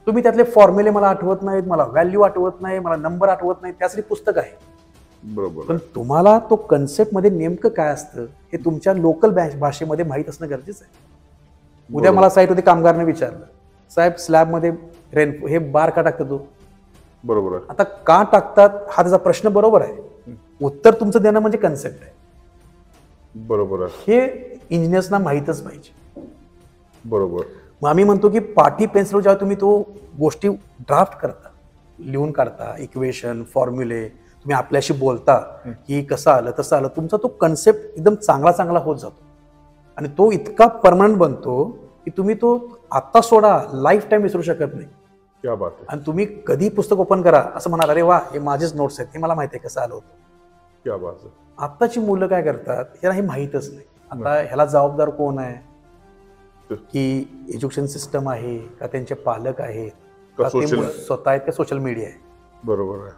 तुम्ही त्यातले फॉर्म्युले मला आठवत नाहीत, मला व्हॅल्यू आठवत नाही, मला नंबर आठवत नाही, त्यासाठी पुस्तक आहे. बरोबर. पण तुम्हाला तो कन्सेप्ट मध्ये नेमकं काय असतं हे तुमच्या लोकल भाषेमध्ये माहीत असणं गरजेचं आहे. उद्या मला साईटमध्ये कामगारने विचारलं, साहेब स्लॅबमध्ये हे बार का टाकतो तो. बरोबर. आता का टाकतात हा त्याचा प्रश्न बरोबर आहे, उत्तर तुमचं देणं म्हणजे कन्सेप्ट आहे. बरोबर. हे इंजिनियर्सना माहीतच पाहिजे. बरोबर. मग आम्ही म्हणतो की पाठी पेन्सिल जेव्हा तुम्ही तो गोष्टी ड्राफ्ट करता, लिहून काढता, इक्वेशन फॉर्म्युले, तुम्ही आपल्याशी बोलता की कसं आलं तसं आलं, तुमचा तो कन्सेप्ट एकदम चांगला होत जातो आणि तो इतका परमनंट बनतो की तुम्ही तो आता सोडा, लाईफ टाईम विसरू शकत नाही. क्या बात आहे. आणि तुम्ही कधी पुस्तक ओपन करा असं म्हणाल, अरे वा हे माझेच नोट्स आहेत, हे मला माहिती आहे कसं आलं होतं. क्या बात आहे. आत्ताची मुलं काय करतात ह्याला हे माहीतच नाही. आता ह्याला जबाबदार कोण आहे, की एज्युकेशन सिस्टम आहे का, त्यांचे पालक आहेत का, ते स्वतः आहेत का, सोशल मीडिया आहे. बरोबर आहे.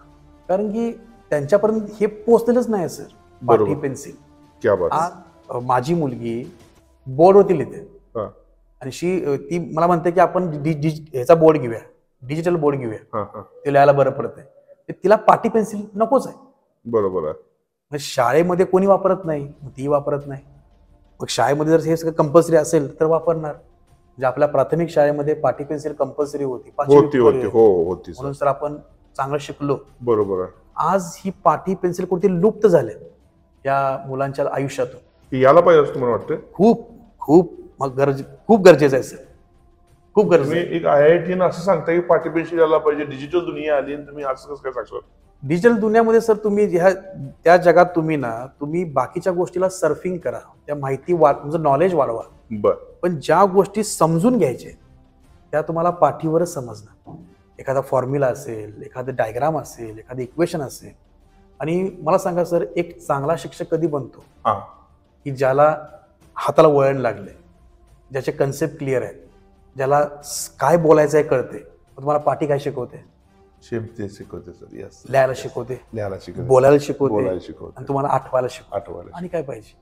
कारण की त्यांच्यापर्यंत हे पोहोचलेलंच नाही सर पाठी पेन्सिल. क्या बात. माझी मुलगी बोर्डवरती लिहिते आणि ती मला म्हणते की आपण ह्याचा बोर्ड घेऊया, डिजिटल बोर्ड घेऊया, ते लिहायला बरं पडतंय. तिला पाठी पेन्सिल नकोच आहे. बरोबर आहे. शाळेमध्ये कोणी वापरत नाही, ती वापरत नाही. मग शाळेमध्ये जर हे सगळं कंपल्सरी असेल तर वापरणार. म्हणजे आपल्या प्राथमिक शाळेमध्ये पाटी पेन्सिल कंपल्सरी होती, होती होती हो होती म्हणून सर आपण चांगलं शिकलो. बरोबर आहे. आज ही पाटी पेन्सिल कुठे लुप्त झाले या मुलांच्या आयुष्यातून. याला पाहिजे असं तुम्हाला वाटतं? खूप खूप खूप गरजेचं आहे सर, खूप गरजेचं. तुम्ही एक IIT असं सांगता की पाटी पेन्सिल यायला पाहिजे, डिजिटल दुनिया आली आणि तुम्ही असं कसं काय सांगता? डिजिटल दुनियामध्ये सर तुम्ही त्या जगात तुम्ही बाकीच्या गोष्टीला सर्फिंग करा, त्या माहिती तुमचं नॉलेज वाढवा, पण ज्या गोष्टी समजून घ्यायचे त्या तुम्हाला पाठीवरच समजणार. एखादा फॉर्म्युला असेल, एखादं डायग्राम असेल, एखादं इक्वेशन असेल. आणि मला सांगा सर, एक चांगला शिक्षक कधी बनतो की ज्याला हाताला वळण लागले, ज्याचे कन्सेप्ट क्लिअर आहेत, ज्याला काय बोलायचं आहे कळते. तुम्हाला पाठी काय शिकवते? शिकवते सर. यस. लिहायला शिकवते, बोलायला शिकवते आणि तुम्हाला आठवायला शिकवते. आणि काय पाहिजे?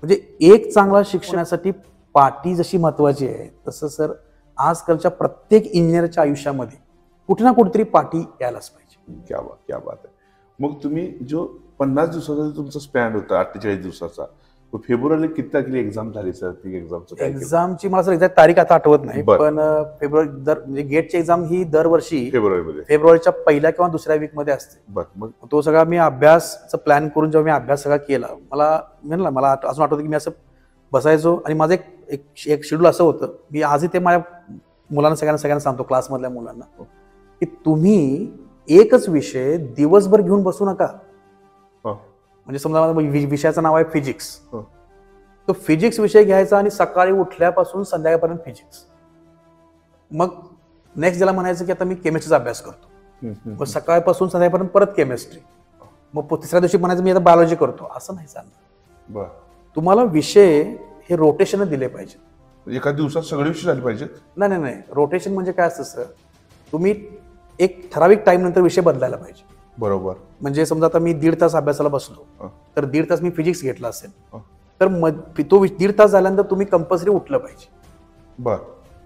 म्हणजे एक चांगला शिक्षणासाठी पाटी जशी महत्वाची आहे, तसं सर आजकालच्या प्रत्येक इंजिनिअरच्या आयुष्यामध्ये कुठे ना कुठेतरी पाटी यायलाच पाहिजे. क्या बात आहे. मग तुम्ही जो 50 दिवसाचा तुमचा स्पॅन होता, 48 दिवसाचा, फेब्रुवारीला किती तारखेला एक्झाम झाली सर? ती एक्झामची मला सर एक्झॅक्ट तारीख आता आठवत नाही, पण फेब्रुवारी म्हणजे गेटची एक्झाम ही दरवर्षी फेब्रुवारीच्या पहिल्या किंवा दुसऱ्या वीक मध्ये असते. मग तो सगळा मी अभ्यासचा प्लॅन करून जेव्हा मी अभ्यास सगळा केला, मला अजून आठवतं की मी असं बसायचो आणि माझं एक शेड्यूल असं होतं. मी आजही ते माझ्या मुलांना सगळ्यांना सांगतो, क्लासमधल्या मुलांना, की तुम्ही एकच विषय दिवसभर घेऊन बसू नका. म्हणजे समजा विषयाचं नाव आहे फिजिक्स, तो फिजिक्स विषय घ्यायचा आणि सकाळी उठल्यापासून संध्याकाळपर्यंत फिजिक्स. मग नेक्स्ट ज्याला म्हणायचं की आता मी केमिस्ट्रीचा अभ्यास करतो, मग सकाळपासून संध्याकाळपर्यंत परत केमिस्ट्री. मग तिसऱ्या दिवशी म्हणायचं मी आता बायोलॉजी करतो. असं नाही चालणार. तुम्हाला विषय हे रोटेशन दिले पाहिजे. एका दिवसात सगळे विषय झाले पाहिजेत? नाही. रोटेशन म्हणजे काय असतं सर, तुम्ही एक ठराविक टाइम नंतर विषय बदलायला पाहिजे. बरोबर. म्हणजे समजा आता मी 1.5 तास अभ्यासाला बसलो, तर 1.5 तास मी फिजिक्स घेतला असेल, तर तो 1.5 तास झाल्यानंतर तुम्ही कंपल्सरी उठलं पाहिजे.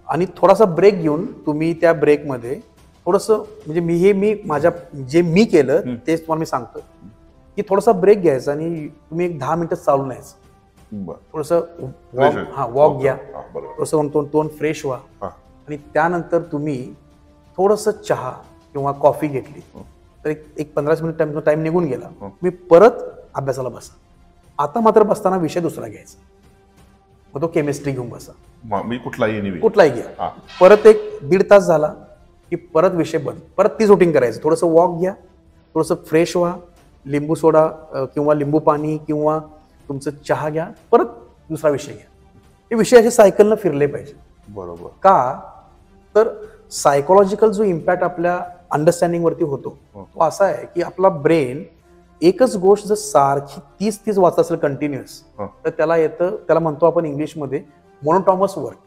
आणि थोडासा ब्रेक घेऊन तुम्ही त्या ब्रेकमध्ये थोडंसं, म्हणजे मी माझ्या जे मी केलं तेच तुम्हाला मी सांगतो, की थोडासा ब्रेक घ्यायचा आणि तुम्ही एक 10 मिनिटं चालून यायचं. थोडंसं वॉक घ्या, थोडंसं तोंड फ्रेश व्हा, आणि त्यानंतर तुम्ही थोडंसं चहा किंवा कॉफी घेतली, तर एक 15 मिनिट टाइम निघून गेला, तुम्ही परत अभ्यासाला बसा. आता मात्र बसताना विषय दुसरा घ्यायचा, मग तो केमिस्ट्री घेऊन बसा, कुठलाही घ्या. परत एक 1.5 तास झाला की परत विषय बंद, परत तीच रुटीन करायचं. थोडंसं वॉक घ्या, थोडंसं फ्रेश व्हा, लिंबू सोडा किंवा लिंबू पाणी किंवा तुमचं चहा घ्या, परत दुसरा विषय घ्या. हे विषय असे सायकलनं फिरले पाहिजे. बरोबर. का तर सायकोलॉजिकल जो इम्पॅक्ट आपल्या अंडरस्टँडिंग वरती होतो तो असा आहे की आपला ब्रेन एकच गोष्ट जर सारखी 30 वाचत असेल कंटिन्युअस, तर त्याला म्हणतो आपण इंग्लिशमध्ये मोनोटॉमस वर्क.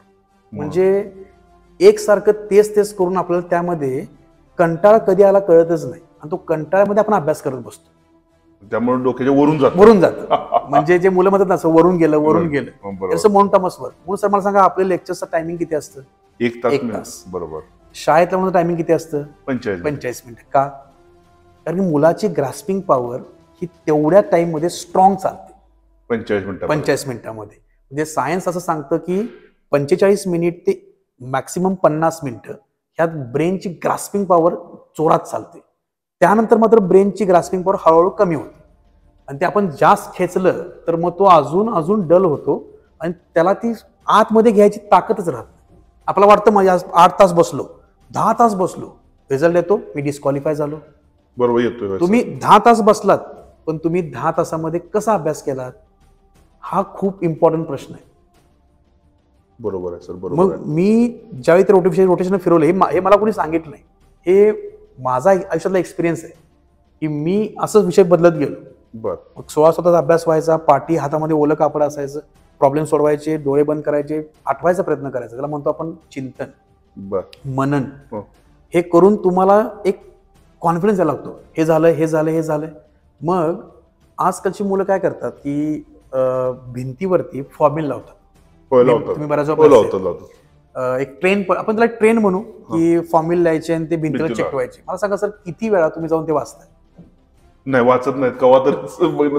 म्हणजे एकसारखं तेच करून आपल्याला त्यामध्ये कंटाळा कधी आला कळतच नाही, आणि तो कंटाळ्यामध्ये आपण अभ्यास करत बसतो, त्यामुळे डोक्याच्या वरून जात. म्हणजे जे मुलं म्हणतात ना, वरून गेलं तसं मोनोटॉमस वर्क. म्हणून सर मला सांगा, आपल्या लेक्चरचं टायमिंग किती असतं? 1 तास. बरोबर. शाळेतलं म्हणून टायमिंग किती असतं? 45 मिनिटं. का? कारण की मुलाची ग्रास्पिंग पॉवर ही तेवढ्या टाइम मध्ये स्ट्रॉंग चालते. 45 मिनिटामध्ये. म्हणजे सायन्स असं सांगतं की 45 मिनिट ते मॅक्सिमम 50 मिनिटं ह्यात ब्रेनची ग्रास्पिंग पॉवर जोरात चालते. त्यानंतर मात्र ब्रेनची ग्रास्पिंग पॉवर हळूहळू कमी होते, आणि ते आपण जास्त खेचलं तर मग तो अजून डल होतो, आणि त्याला ती आतमध्ये घ्यायची ताकदच राहत नाही. आपल्याला वाटतं माझ्या 8 तास बसलो, 10 तास बसलो, रिझल्ट येतो मी डिस्क्वालिफाय झालो. बरोबर येतो. तुम्ही 10 तास बसलात, पण तुम्ही 10 तासामध्ये कसा अभ्यास केलात, हा खूप इम्पॉर्टंट प्रश्न आहे. बरोबर आहे सर. बरोबर. मग मी ज्यावेळी रोटेशन फिरवलं, हे मला कोणी सांगितलं नाही, हे माझा आयुष्यातला एक्सपिरियन्स आहे की मी असंच विषय बदलत गेलो. मग 16 तास अभ्यास व्हायचा, पाठी हातामध्ये ओलं कापड असायचं, प्रॉब्लेम सोडवायचे, डोळे बंद करायचे, आठवायचा प्रयत्न करायचा. त्याला म्हणतो आपण चिंतन, मनन. हे करून तुम्हाला एक कॉन्फिडन्स यायला लागतो, हे झालं. मग आजकालची मुलं काय करतात की भिंतीवरती फॉर्म्युला लावतात. तुम्ही बऱ्याच एक ट्रेन, आपण त्याला ट्रेन म्हणू, की फॉर्म्युला लिहायचे आणि ते भिंतीला चिकटवायचे. मला सांगा सर, किती वेळा तुम्ही जाऊन ते वाचताय? नाही, वाचत नाहीत कवा तर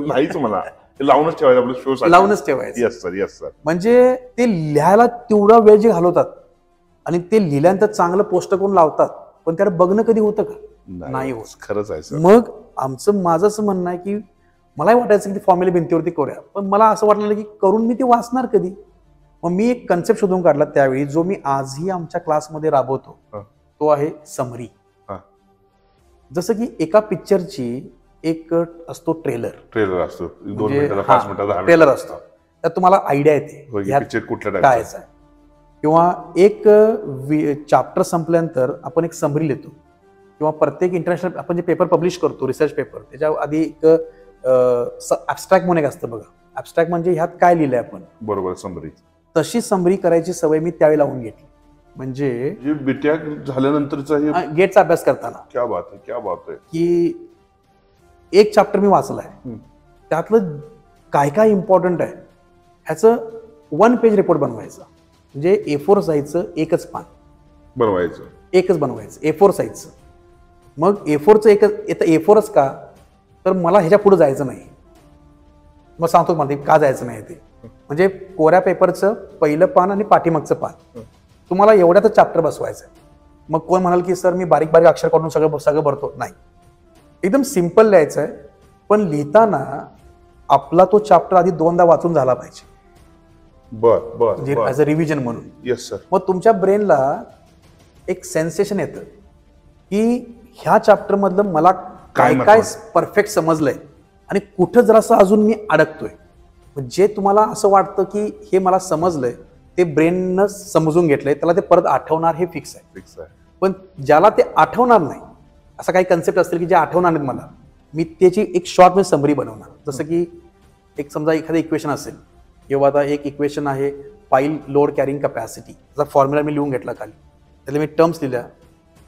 नाहीच. मला हे लावूनच ठेवायचं आपलं शो लावूनच ठेवायचं. Yes sir, yes sir. म्हणजे ते लिहायला तेवढा वेळ जे घालवतात आणि ते लिहिल्यानंतर चांगलं पोस्ट करून लावतात, पण त्याला बघणं कधी होतं का? नाही होत. खरंच आहे सर. मग माझं असं म्हणणं आहे की मलाही वाटायचं की फॉर्म्युला भिंतीवरती करूया, पण मला असं वाटलं की करून मी ते वाचणार कधी. मग मी एक कन्सेप्ट शोधून काढला त्यावेळी, जो मी आजही आमच्या क्लासमध्ये राबवतो. तो आहे समरी. जसं की एका पिक्चरची एक असतो ट्रेलर असतो, 2 मिनिटाचा 5 मिनिटाचा ट्रेलर असतो, त्यात तुम्हाला आयडिया येते पिक्चर कुठल्या काय आहे. किंवा एक चॅप्टर संपल्यानंतर आपण एक समरी लिहितो, किंवा प्रत्येक इंटरनॅशनल आपण जे पेपर पब्लिश करतो, रिसर्च पेपर, त्याच्या आधी एक ॲब्स्ट्रॅक्ट म्हणून एक असतं बघा. ॲब्स्ट्रॅक्ट म्हणजे ह्यात काय लिहिलंय आपण, बरोबर, समरी. तशी समरी करायची सवय मी त्यावेळी लावून घेतली. म्हणजे बीटेक झाल्यानंतरचा गेटचा अभ्यास करताना क्या बात आहे, क्या बात आहे, की एक चॅप्टर मी वाचलाय, त्यातलं काय काय इम्पॉर्टंट आहे ह्याचं 1 पेज रिपोर्ट बनवायचा. म्हणजे A4 साईजचं एकच पान बनवायचं, एकच बनवायचं A4 साईजचं. मग A4चं एकच A4च का, तर मला ह्याच्या पुढे जायचं नाही. मग सांगतो मला का जायचं नाही ते. म्हणजे कोऱ्या पेपरचं पहिलं पान आणि पाठीमागचं पान तुम्हाला एवढ्यातच चॅप्टर बसवायचं. मग कोण म्हणाल की सर मी बारीक बारीक अक्षर काढून सगळं भरतो, नाही, एकदम सिम्पल लिहायचं आहे. पण लिहिताना आपला तो चॅप्टर आधी 2दा वाचून झाला पाहिजे, म्हणजे ॲज अ रिव्हिजन म्हणून. Yes sir. मग तुमच्या ब्रेनला एक सेन्सेशन येतं की ह्या चॅप्टर मधलं मला काय काय परफेक्ट समजलंय आणि कुठं जरासं अजून मी अडकतोय. जे तुम्हाला असं वाटतं की हे मला समजलंय, ते ब्रेननं समजून घेतलंय, त्याला ते परत आठवणार हे फिक्स आहे. पण ज्याला ते आठवणार नाही, असा काही कन्सेप्ट असतील की जे आठवणार नाहीत मला, मी त्याची एक शॉर्ट मध्ये समरी बनवणार. जसं की एक समजा एखादं इक्वेशन असेल, किंवा आता एक इक्वेशन आहे पाईल लोड कॅरिंग कॅपॅसिटी, त्याचा फॉर्म्युला मी लिहून घेतला खाली, त्याला मी टर्म्स लिहिल्या,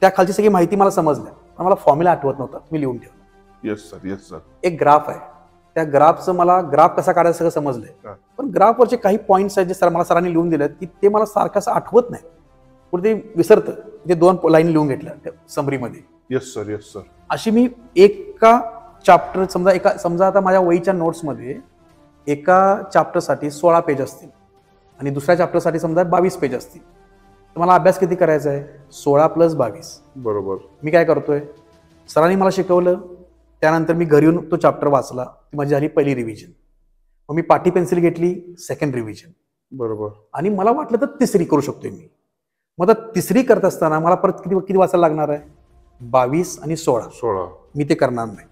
त्या खालची सगळी माहिती मला समजल्या, पण मला फॉर्म्युला आठवत नव्हता, मी लिहून ठेवला. Yes sir, yes sir. एक ग्राफ आहे, त्या ग्राफचं मला ग्राफ कसा काढायचं सगळं समजलंय, पण ग्राफवरचे काही पॉईंट्स आहेत जे मला सरांनी लिहून दिलेत की ते मला सारखं असं आठवत नाही, कुठे ते विसरतं. ते 2 लाईन लिहून घेतल्या त्या समरीमध्ये. Yes sir, yes sir. अशी मी एका चॅप्टर समजा आता माझ्या वहीच्या नोट्समध्ये एका चॅप्टरसाठी 16 पेज असतील आणि दुसऱ्या चॅप्टरसाठी समजा 22 पेज असतील, तर मला अभ्यास किती करायचा आहे, 16 + 22. बरोबर. मी काय करतोय, सरांनी मला शिकवलं, त्यानंतर मी घरी येऊन तो चॅप्टर वाचला, ती माझी झाली पहिली रिव्हिजन. मग मी पाटी पेन्सिल घेतली, सेकंड रिव्हिजन. बरोबर. आणि मला वाटलं तर तिसरी करू शकतोय मी. मग आता तिसरी करत असताना मला परत किती वाचायला लागणार आहे, 22 आणि 16. मी ते करणार नाही.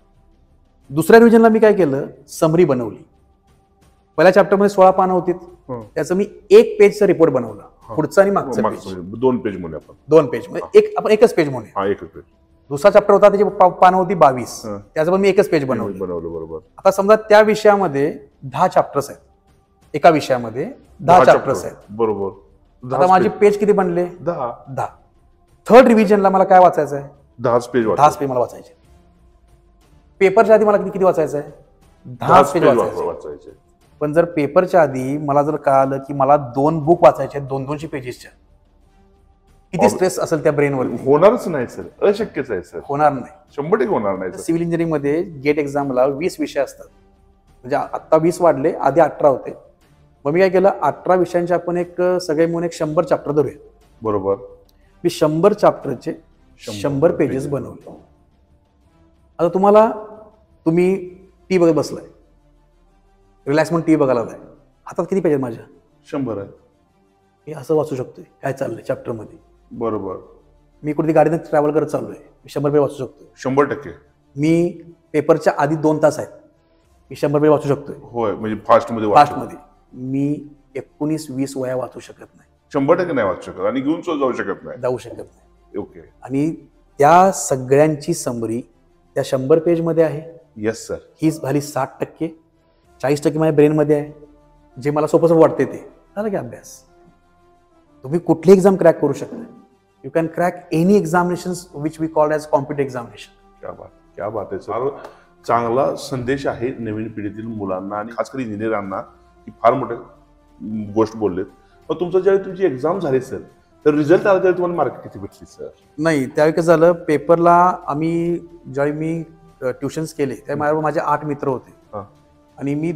दुसऱ्या रिव्हिजनला मी काय केलं, समरी बनवली. पहिल्या चॅप्टरमध्ये 16 पानं होती, त्याचं मी 1 पेजचा रिपोर्ट बनवला, पुढचा आणि मागचा पेज. 2 पेज म्हणूया आपण, 2 पेज म्हणजे आपण एकच पेज म्हणूया. एकच पेज. दुसरा चॅप्टर होता, त्याची पानं होती 22, त्याचं पण मी एकच पेज बनवलं. बरोबर. आता समजा त्या विषयामध्ये 10 चॅप्टर्स आहेत, एका विषयामध्ये 10 चॅप्टर्स आहेत, बरोबर. आता माझे पेज किती बनले, 10. थर्ड रिव्हिजनला मला काय वाचायचं आहे, 10 पेज मला वाचायचे. पेपरच्या आधी मला किती वाचायचं आहे, 10 पेज वाचायचे. पण जर पेपरच्या आधी मला जर कळालं की मला 2 बुक वाचायचे, 200 पेजेसच्या, किती स्ट्रेस असेल त्या ब्रेनवर. होणारच नाही सर, अशक्यच आहे सर. होणार नाही, 100% होणार नाही. सिव्हिल इंजिनिअरिंग मध्ये गेट एक्झामला 20 विषय असतात, म्हणजे आता 20 वाढले, आधी 18 होते. मग मी काय केलं, 18 विषयांचे आपण एक सगळे मिळून एक 100 चॅप्टर धरूया. बरोबर. मी 100 चॅप्टरचे 100 पेजेस बनवले. आता तुम्ही टी बघत बसलाय, रिलॅक्स म्हणून टी बघायला लागलाय, हातात किती पेज आहेत माझ्या, 100 आहेत. मी असं वाचू शकतोय काय चाललंय चॅप्टर मध्ये. बरोबर. मी कुठे गाडीने ट्रॅव्हल करत चाललोय, मी 100 पेज वाचू शकतोय. 100%. मी पेपरच्या आधी 2 तास आहेत, मी 100 पेज वाचू शकतोय. होय, म्हणजे फास्टमध्ये. मी 19-20 वह्या वाचू शकत नाही, 100% नाही वाचू शकत, आणि घेऊन जाऊ शकत नाही. ओके. आणि त्या सगळ्यांची समरी त्या 100 पेजमध्ये आहे. Yes sir. ही झाली 60%. 40% माझ्या ब्रेनमध्ये आहे, जे मला सोपं वाटते ते झालं की अभ्यास. तुम्ही कुठली एक्झाम क्रॅक करू शकता. You can crack any examination which we called as competitive examination. क्या बात आहे सर. चांगला संदेश आहे नवीन पिढीतील मुलांना आणि खास करून इंजिनिअरांना, की फार मोठे गोष्ट बोललेत. मग तुमचं ज्यावेळी तुमची एक्झाम झाली सर, तर रिझल्ट आला त्यावेळी तुम्हाला मार्क किती भेटली सर? नाही, त्यावेळी कसं झालं, पेपरला आम्ही ज्यावेळी मी ट्युशन्स केले त्यावेळी माझे 8 मित्र होते. आणि मी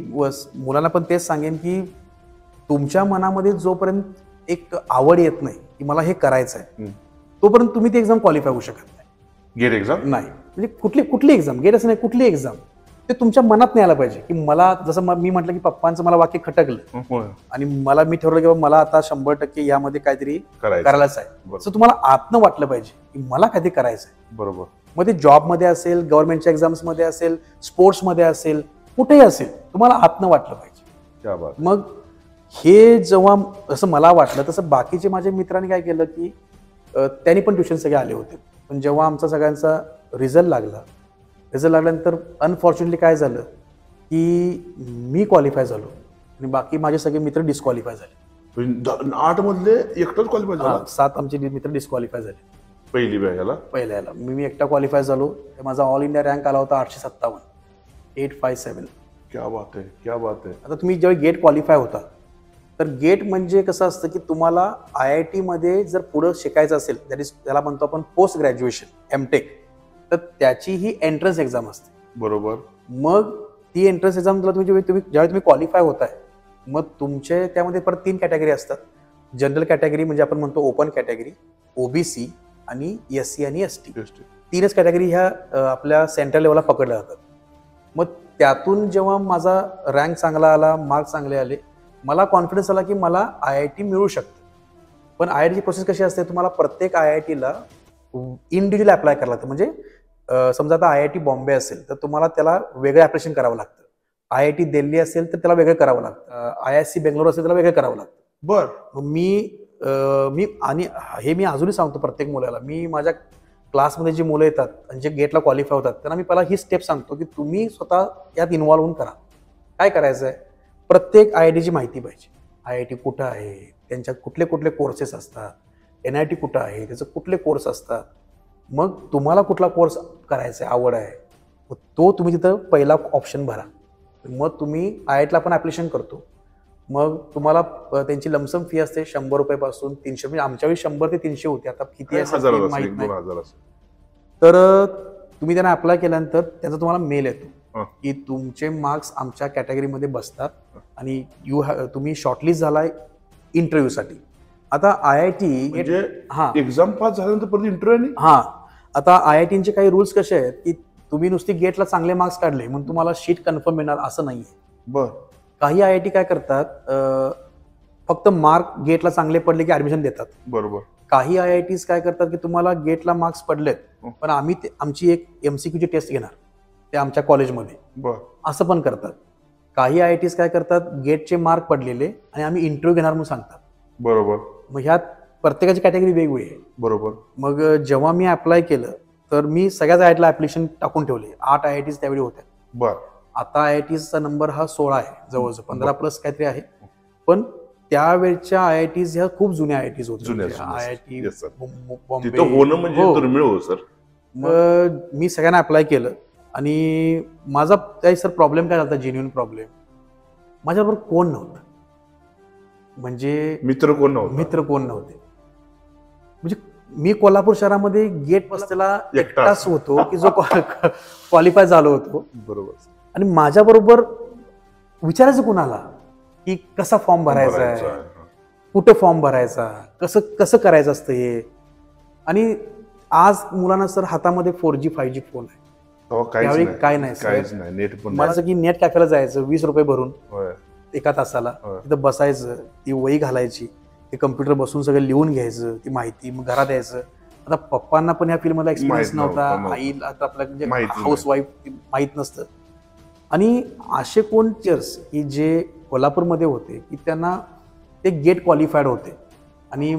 मुलांना पण तेच सांगेन की तुमच्या मनामध्ये जोपर्यंत एक आवड येत नाही की मला हे करायचं आहे तोपर्यंत तुम्ही ती एक्झाम क्वालिफाय होऊ शकत नाही. गेट एक्झाम नाही म्हणजे कुठली एक्झाम, गेट असं नाही, कुठली एक्झाम ते तुमच्या मनात नाही आलं पाहिजे की मला, जसं मी म्हटलं की पप्पांचं मला वाक्य खटकलं आणि मी ठरवलं की मला आता 100% यामध्ये काहीतरी करायलाच आहे, असं तुम्हाला आतनं वाटलं पाहिजे की मला काहीतरी करायचं आहे. बरोबर. मग ते जॉबमध्ये असेल, गव्हर्नमेंटच्या एक्झाम्समध्ये असेल, स्पोर्ट्समध्ये असेल, कुठेही असेल, तुम्हाला आतनं वाटलं पाहिजे. मग हे जेव्हा असं मला वाटलं तसं बाकीचे माझ्या मित्रांनी काय केलं की त्यांनी पण ट्युशन सगळे आले होते, पण जेव्हा आमचा सगळ्यांचा रिझल्ट लागल्यानंतर अनफॉर्च्युनेटली काय झालं की मी क्वालिफाय झालो आणि बाकी माझे सगळे मित्र डिस्क्वालिफाय झाले. 8 मधले एकटाच क्वालिफाय झाला? 7 आमचे मित्र डिस्क्वालिफाय झाले पहिल्या याला. मी एकटा क्वालिफाय झालो. माझा ऑल इंडिया रँक आला होता 857, 857. क्या बात आहे, क्या बात आहे. आता तुम्ही जेव्हा गेट क्वालिफाय होता तर गेट म्हणजे कसं असतं की तुम्हाला IIT मध्ये जर पुढं शिकायचं असेल, दॅट इज त्याला म्हणतो आपण पोस्ट ग्रॅज्युएशन MTech, तर त्याची ही एंट्रन्स एक्झाम असते. बरोबर. मग ती एंट्रन्स एक्झाम ज्यावेळी तुम्ही क्वालिफाय होताय मग तुमचे त्यामध्ये परत 3 कॅटेगरी असतात. जनरल कॅटेगरी म्हणजे आपण म्हणतो ओपन कॅटेगरी, OBC आणि SC आणि ST. 3च कॅटेगरी ह्या आपल्या सेंट्रल लेवलला पकडल्या जातात. मग त्यातून जेव्हा माझा रँक चांगला आला, मार्क चांगले आले, मला कॉन्फिडन्स आला की मला IIT मिळू शकतं. पण IITची प्रोसेस कशी असते, तुम्हाला प्रत्येक IITला इंडिव्हिज्युअल अप्लाय करावं लागतं. म्हणजे समजा आता IIT बॉम्बे असेल तर तुम्हाला त्याला वेगळं ऍप्लिकेशन करावं लागतं. IIT दिल्ली असेल तर त्याला वेगळं करावं लागतं. IISc बेंगलोर असेल त्याला वेगळं करावं लागतं. बरं. मी आणि हे मी अजूनही सांगतो प्रत्येक मुलाला, मी माझ्या क्लासमध्ये जी मुलं येतात आणि जे गेटला क्वालिफाय होतात त्यांना मी पहिला ही स्टेप सांगतो की तुम्ही स्वतः यात इन्व्हॉल्व होऊन करा. काय करायचं आहे, प्रत्येक IITची माहिती पाहिजे. IIT कुठं आहे, त्यांच्यात कुठले कुठले कोर्सेस असतात, NIT कुठं आहे, त्याचे कुठले कोर्स असतात, मग तुम्हाला कुठला कोर्स करायचा आहे, आवड आहे, तो तुम्ही तिथं पहिला ऑप्शन भरा. मग तुम्ही IITला पण ॲप्लिकेशन करतो. मग तुम्हाला त्यांची लमसम फी असते 100 रुपयापासून 300, म्हणजे आमच्या वेळी 100 ते 300 होती, आता किती आहे माहित नाही. तर तुम्ही त्यांना अप्लाय केल्यानंतर त्यांचा तुम्हाला मेल येतो की तुमचे मार्क्स आमच्या कॅटेगरीमध्ये बसतात आणि तुम्ही शॉर्टलिस्ट झालाय इंटरव्ह्यूसाठी. आता IIT म्हणजे एक्झाम पास झाल्यानंतर परत इंटरव्ह्यू. आता IITचे काही रूल्स कसे आहेत की तुम्ही नुसती गेटला चांगले मार्क्स काढले म्हणून तुम्हाला शीट कन्फर्म मिळणार असं नाहीये. बरं. काही IIT काय करतात, फक्त मार्क गेटला चांगले पडले की ऍडमिशन देतात. बरोबर. काही IITs काय करतात की तुम्हाला गेटला मार्क्स पडलेत पण आम्ही आमची एक MCQची टेस्ट घेणार ते आमच्या कॉलेजमध्ये, असं पण करतात. काही IITs काय करतात, गेटचे मार्क पडलेले आणि आम्ही इंटरव्ह्यू घेणार म्हणून सांगतात. बरोबर. मग ह्यात प्रत्येकाची कॅटेगरी वेगवेगळी आहे. बरोबर. मग जेव्हा मी अप्लाय केलं तर मी सगळ्याच IITला ऍप्लिकेशन टाकून ठेवले. 8 IITs त्यावेळी होत्या. बरं. आता IITचा नंबर हा 16 आहे, जवळजवळ 15+ काहीतरी आहे. पण त्यावेळच्या IITs ह्या खूप जुन्या IITs होत्या. IIT बॉम्बे म्हणजे दुर्मिळ हो सर. मग मी सगळ्यांना अप्लाय केलं आणि माझा काही सर प्रॉब्लेम काय झाला, जेन्युइन प्रॉब्लेम, माझ्याबरोबर कोण नव्हतं. म्हणजे मित्र कोण नव्हते. म्हणजे मी कोल्हापूर शहरामध्ये गेट बसलेला एकटाच होतो की जो क्वालिफाय झालो होतो. बरोबर. आणि माझ्याबरोबर विचारायचं कुणाला की कसा फॉर्म भरायचा आहे, कुठे फॉर्म भरायचा, कसं करायचं असतं हे. आणि आज मुलांना सर हातामध्ये 4G 5G फोन आहे. त्यावेळी काय नाही. मला की नेट कॅफेला जायचं 20 रुपये भरून एका तासाला, तिथं बसायचं, ती वही घालायची, ते कम्प्युटर बसून सगळं लिहून घ्यायचं, ती माहिती मग घरात यायचं. आता पप्पांना पण या फील्डमध्ये एक्सपिरियन्स नव्हता, आईला आता आपल्या हाऊस वाईफ माहीत नसतं. आणि असे कोण टीचर्स की जे कोल्हापूरमध्ये होते की त्यांना ते गेट क्वालिफाईड होते आणि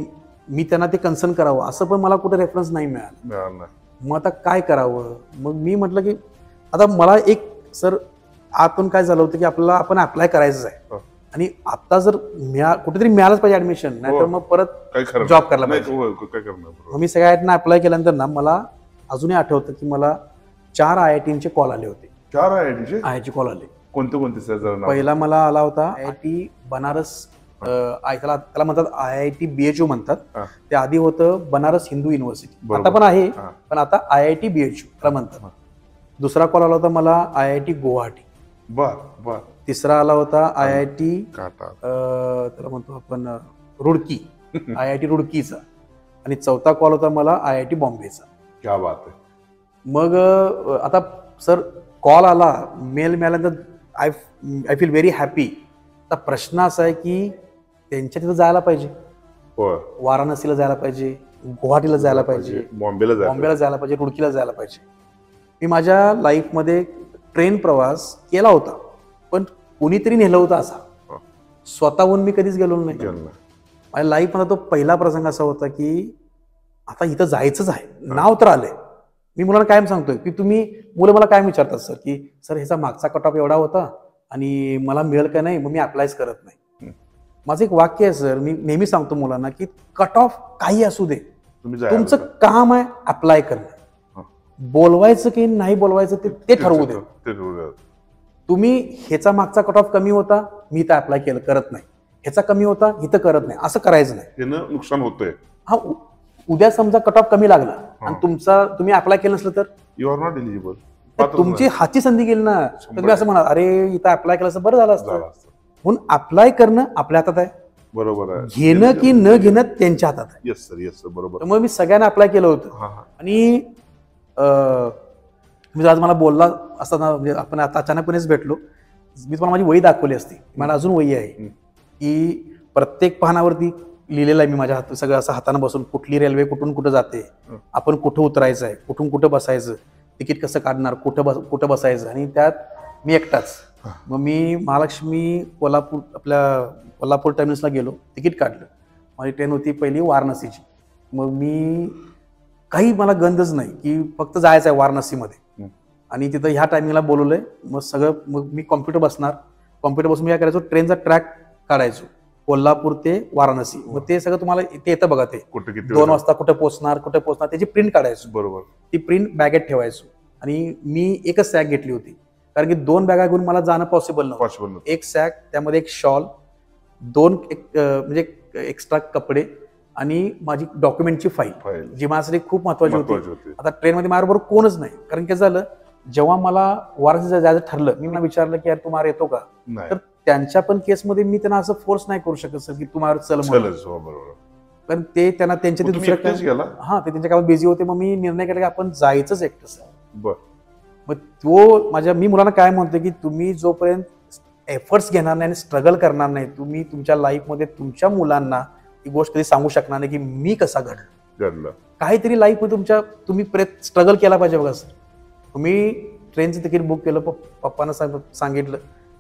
मी त्यांना ते कन्सर्न करावं असं पण मला कुठे रेफरन्स नाही मिळालं. मग आता काय करावं, मग मी म्हटलं की आता मला एक सर आतून काय झालं होतं की आपण अप्लाय करायचं आहे आणि आता जर कुठेतरी मिळालंच पाहिजे ऍडमिशन, नाहीतर मग परत जॉब करायला पाहिजे. मग मी सगळ्या IITना अप्लाय केल्यानंतर ना मला अजूनही आठवतं की मला 4 IITचे कॉल आले होते. 4 IITचे कॉल आले. कोणते सर? पहिला मला आला होता IIT बनारस, त्याला म्हणतात IIT BHU म्हणतात. ते आधी होतं बनारस हिंदू युनिव्हर्सिटी, आता पण आहे, पण आता IIT BHU त्याला म्हणतात. दुसरा कॉल आला होता मला IIT गुवाहाटी. बर. तिसरा आला होता IIT काटा. त्याला म्हणतो आपण रुडकी IIT रुडकीचा, आणि चौथा कॉल होता मला IIT बॉम्बेचा. क्या बात आहे. मग आता सर कॉल आला, मेल मिळाल्यानंतर आय फील व्हेरी हॅपी. आता प्रश्न असा आहे की त्यांच्या तिथं जायला पाहिजे, होय, वाराणसीला जायला पाहिजे, गुवाहाटीला जायला पाहिजे, बॉम्बेला जायला पाहिजे, रुडकीला जायला पाहिजे. मी माझ्या लाईफमध्ये ट्रेन प्रवास केला होता, पण कोणीतरी नेलं होतं असा, स्वतःहून मी कधीच गेलो नाही. माझ्या लाईफमध्ये तो पहिला प्रसंग असा होता की आता इथं जायचंच आहे, नाव तर आलंय. मी मुलांना कायम सांगतोय की मुलं मला काय विचारतात सर की सर ह्याचा मागचा कट ऑफ एवढा होता आणि मला मिळेल का नाही, मग मी अप्लायच करत नाही. माझं एक वाक्य आहे सर, मी नेहमी सांगतो मुलांना की कट ऑफ काही असू दे, तुमचं काम आहे अप्लाय करणं. बोलवायचं की नाही बोलवायचं ते ठरवू दे. तुम्ही ह्याचा मागचा कट ऑफ कमी होता, मी इथं अप्लाय करत नाही, ह्याचा कमी होता इथं करत नाही, असं करायचं नाही. नुकसान होतंय. हा, उद्या समजा कट ऑफ कमी लागला आणि तुम्ही अप्लाय केलं नसलं तर यू आर नॉट एलिजिबल, तुमची हातची संधी गेली ना. तर तुम्ही असं म्हणा, अरे इथं अप्लाय केलं असं बरं झालं असतं. म्हणून अप्लाय करणं आपल्या हातात आहे, बरोबर आहे. घेणं की न घेणं त्यांच्या हातात आहे. येस सर, येस सर, बरोबर. मग मी सगळ्यांना अप्लाय केलं होतं. आणि मी आज मला बोलला असताना, म्हणजे आपण आता अचानकपणेच भेटलो, मी तुम्हाला माझी वही दाखवली असती, मला अजून वही आहे की प्रत्येक पानावरती लिहिलेलं आहे मी माझ्या हात सगळं असं हाताने बसून, कुठली रेल्वे कुठून कुठं जाते, आपण कुठं उतरायचं आहे, कुठून कुठं बसायचं, तिकीट कसं काढणार, कुठं बसायचं. आणि त्यात मी एकटाच. मग मी महालक्ष्मी कोल्हापूर टर्मिनसला गेलो, तिकीट काढलं. माझी ट्रेन होती पहिली वाराणसीची. मग मी मला गंधच नाही की फक्त जायचं आहे वाराणसीमध्ये, आणि तिथं ह्या टायमिंगला बोलवलंय. मग मी कॉम्प्युटर बसून मी काय करायचो, ट्रेनचा ट्रॅक काढायचो कोल्हापूर ते वाराणसी. मग ते सगळं तुम्हाला ते येतं बघा, ते 2 वाजता कुठे पोहोचणार त्याची प्रिंट काढायचो. बरोबर. ती प्रिंट बॅगेत ठेवायचो. आणि मी एकच सॅक घेतली होती, कारण की 2 बॅगा घेऊन मला जाणं पॉसिबल नव्हतं. एक सॅक, त्यामध्ये एक शॉल, 2 म्हणजे एक्स्ट्रा कपडे आणि माझी डॉक्युमेंटची फाईल, जी माझ्यासाठी खूप महत्वाची होती. आता ट्रेनमध्ये माझ्याबरोबर कोणच नाही, कारण काय झालं, जेव्हा मला वाराणसीला जायचं ठरलं, मी मला विचारलं की यार तू मार येतो का, तर त्यांच्या पण केसमध्ये मी त्यांना असं फोर्स नाही करू शकत सर की तू मार चल, कारण ते त्यांना त्यांच्या ते दुसऱ्या ते त्यांच्या कामात बिझी होते. मग मी निर्णय केला की आपण जायचंच एकटं सर. मग मी मुलांना काय म्हणतो की तुम्ही जोपर्यंत एफर्ट्स घेणार नाही आणि स्ट्रगल करणार नाही, तुम्ही तुमच्या लाईफमध्ये तुमच्या मुलांना ही गोष्ट कधी सांगू शकणार नाही की मी कसा घडलो. काहीतरी लाईफमध्ये तुम्ही स्ट्रगल केला पाहिजे. बघा सर, तुम्ही ट्रेनचं तिकीट बुक केलं, पप्पांना सांगितलं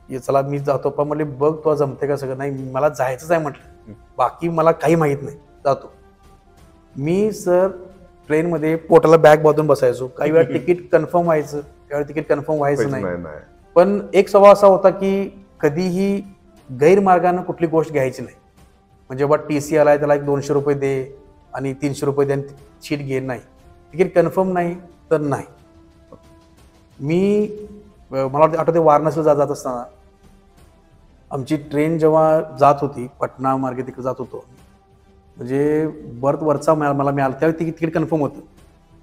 की चला मी जातो. पप्पा म्हटले बघ तुला जमते का सगळं. नाही मला जायचंच आहे म्हटलं, बाकी मला काही माहित नाही, जातो. मी सर ट्रेनमध्ये पोटाला बॅग बांधून बसायचो. काही वेळा तिकीट कन्फर्म व्हायचं, काही वेळा तिकीट कन्फर्म व्हायचं नाही. पण एक स्वभाव असा होता की कधीही गैरमार्गानं कुठली गोष्ट घ्यायची नाही. म्हणजे जेव्हा TC आलाय त्याला एक 200 रुपये दे आणि 300 रुपये दे आणि सीट घे, नाही. तिकीट कन्फर्म नाही तर नाही. मला आठवते वाराणसीला जात असताना आमची ट्रेन जेव्हा जात होती, पटना मार्गे तिकडे जात होतो, म्हणजे बर्थ वरचा मला मिळाला, त्यावेळी तिकीट कन्फर्म होतं.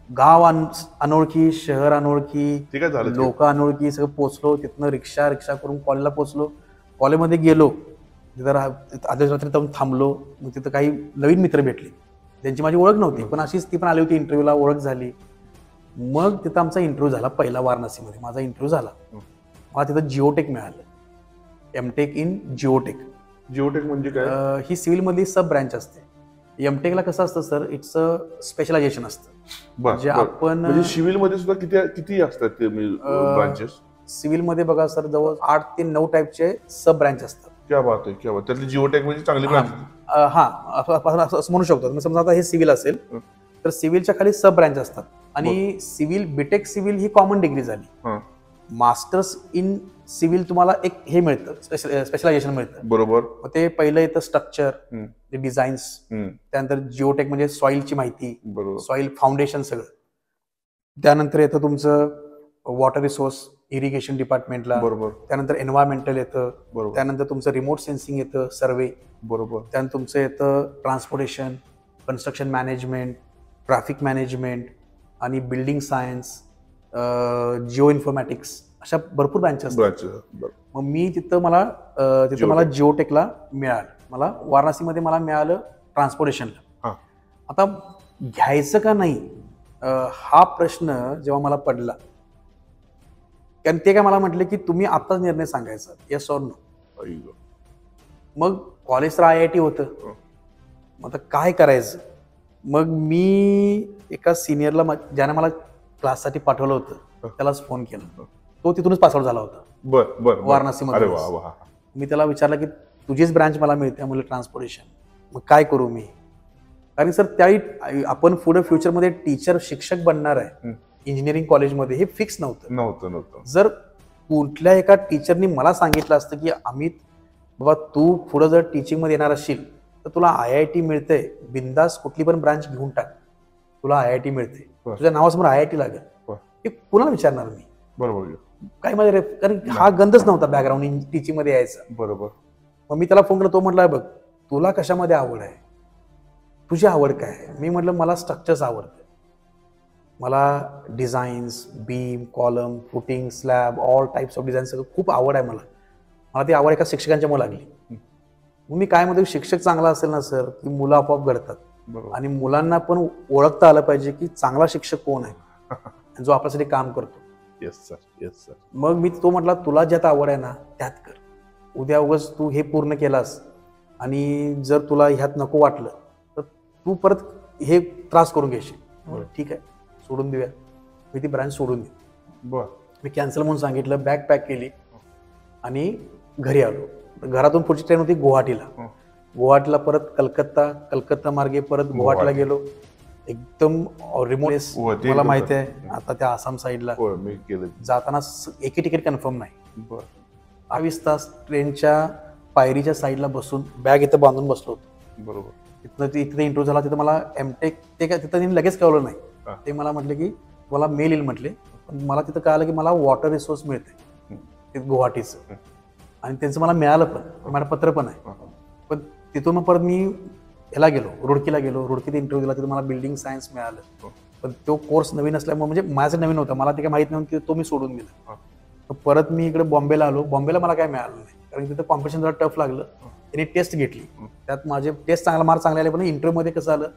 गाव अनोळखी, शहर अनोळखी, लोक अनोळखी, सगळं पोचलो. तिथनं रिक्षा करून कॉलेजला पोचलो. कॉलेजमध्ये गेलो, तिथं आदल्या रात्री जाऊन थांबलो. मग तिथं काही नवीन मित्र भेटले, त्यांची माझी ओळख नव्हती, पण अशीच ती पण आली होती इंटरव्ह्यूला, ओळख झाली. मग तिथं आमचा इंटरव्ह्यू झाला पहिला वाराणसीमध्ये. माझा इंटरव्ह्यू झाला, मला तिथं जिओटेक मिळालं, एमटेक इन जिओटेक. जिओटेक म्हणजे काय? ही सिव्हिलमधली सब ब्रँच असते. एमटेकला कसं असतं सर, इट्स अ स्पेशलायझेशन असतं. म्हणजे आपण सिव्हिलमध्ये सुद्धा किती असतात ते ब्रांचेस? सिव्हिलमध्ये बघा सर, जवळ 8 ते 9 टाईपचे सब ब्रँच असतात. क्या बात आहे, क्या बात. त्यातली जिओटेक म्हणजे चांगली ब्रँच. असं म्हणू शकतो. समजा आता हे सिव्हिल असेल तर सिव्हिलच्या खाली सब ब्रँच असतात. आणि सिव्हिल, बीटेक सिव्हिल ही कॉमन डिग्री झाली. मास्टर्स इन सिव्हिल तुम्हाला एक हे मिळतं, स्पेशलायझेशन मिळतं. बरोबर. मग ते पहिलं येतं स्ट्रक्चर, डिझाईन्स, त्यानंतर जिओटेक म्हणजे सॉइलची माहिती, सॉइल फाउंडेशन सगळं. त्यानंतर येतं तुमचं वॉटर रिसोर्स, इरिगेशन डिपार्टमेंटला. बरोबर. त्यानंतर एन्व्हायरमेंटल येतं. बरोबर. त्यानंतर तुमचं रिमोट सेन्सिंग येतं, सर्वे. बरोबर. त्यानंतर तुमचं येतं transportation, construction management, traffic management आणि बिल्डिंग सायन्स, जिओ इन्फॉर्मॅटिक्स. अशा भरपूर ब्रँचेस असतात. ब्रांच. मग मी तिथं मला जिओटेकला मिळालं, मला वाराणसीमध्ये मला मिळालं ट्रान्सपोर्टेशनला. हा. आता घ्यायचं का नाही हा प्रश्न जेव्हा मला पडला, कारण ते काय मला म्हटले की तुम्ही आत्ताच निर्णय सांगायचा, येस ऑर नो. मग कॉलेज तर IIT होतं, मग आता काय करायचं. मग मी एका सिनियरला ज्याने मला क्लाससाठी पाठवलं होतं त्यालाच फोन केला. तो तिथूनच पासआउट झाला होता बर वाराणसीमध्ये. अरे वा वा. मी त्याला विचारलं की तुझीच ब्रांच मला मिळते म्हणजे ट्रान्सपोर्टेशन, मग काय करू मी. कारण सर त्यावेळी आपण पुढे फ्युचरमध्ये टीचर शिक्षक बनणार आहे इंजिनिअरिंग कॉलेजमध्ये हे फिक्स नव्हतं. जर कुठल्या एका टीचरनी मला सांगितलं असतं की अमित बाबा तू पुढे जर टीचिंगमध्ये येणार असशील तर तुला IIT मिळतंय, बिंदास कुठली पण ब्रांच घेऊन टाक, तुला IIT मिळते, तुझ्या नावासमोर IIT लागेल, हे कुणाला विचारणार मी. बरोबर. काय माझ्या कारण हा गंधच नव्हता बॅकग्राऊंड टीचिंग मध्ये यायचा. बरोबर. मग मी त्याला फोन केला, तो म्हटला बघ तुला कशामध्ये आवड आहे, तुझी आवड काय आहे. मी म्हटलं मला स्ट्रक्चर्स आवडते, मला designs, beam, column, footing, slab, all types of design सगळं खूप आवड आहे मला ती आवड एका शिक्षकांच्या मुळे लागली. मग मी काय म्हणतो शिक्षक चांगला असेल ना सर की मुलं आपोआप घडतात, आणि मुलांना पण ओळखता आलं पाहिजे की चांगला शिक्षक कोण आहे जो आपल्यासाठी काम करतो. Yes sir. मग मी तो म्हटला तुला ज्यात आवड आहे ना त्यात कर, उद्या उगाच तू हे पूर्ण केलास आणि जर तुला ह्यात नको वाटलं तर तू परत हे त्रास करून घेशील. ठीक आहे सोडून देऊया. मी ती ब्रांच सोडून दिली. मी कॅन्सल म्हणून सांगितलं, बॅग पॅक केली आणि घरी आलो. घरातून पुढची ट्रेन होती गुवाहाटीला परत कलकत्ता मार्गे परत गुवाहाटीला गेलो. एकदम रिमोट मला माहिती आहे आता त्या आसाम साईडला जाताना एकही तिकीट कन्फर्म नाही. 22 तास ट्रेनच्या पायरीच्या साईडला बसून बॅग इथं बांधून बसलो होतो. बरोबर. तिथं इंटरव्ह्यू झाला, तिथं मला एमटेक ते काय तिथं लगेच कळवलं नाही. ते मला म्हटले की मला मेल येईल म्हटले, पण मला तिथं कळालं की मला वॉटर रिसोर्स मिळते गुवाहाटीचं, आणि त्यांचं मला मिळालं पण प्रमाणपत्र पण आहे. पण तिथून मग परत मी ह्याला गेलो, रुडकीला गेलो. रुडकीत इंटरव्ह्यू दिला, तिथं मला बिल्डिंग सायन्स मिळालं. पण तो कोर्स नवीन असल्यामुळे म्हणजे माझं नवीन होता, मला ते काय माहित नव्हतं, तो मी सोडून दिला. परत मी इकडे बॉम्बेला आलो. बॉम्बेला मला काय मिळालं नाही, कारण तिथं कॉम्पिटिशन जरा टफ लागलं. त्यांनी टेस्ट घेतली, त्यात माझे टेस्ट मार्क चांगले आले, पण इंटरव्ह्यूमध्ये कसं आलं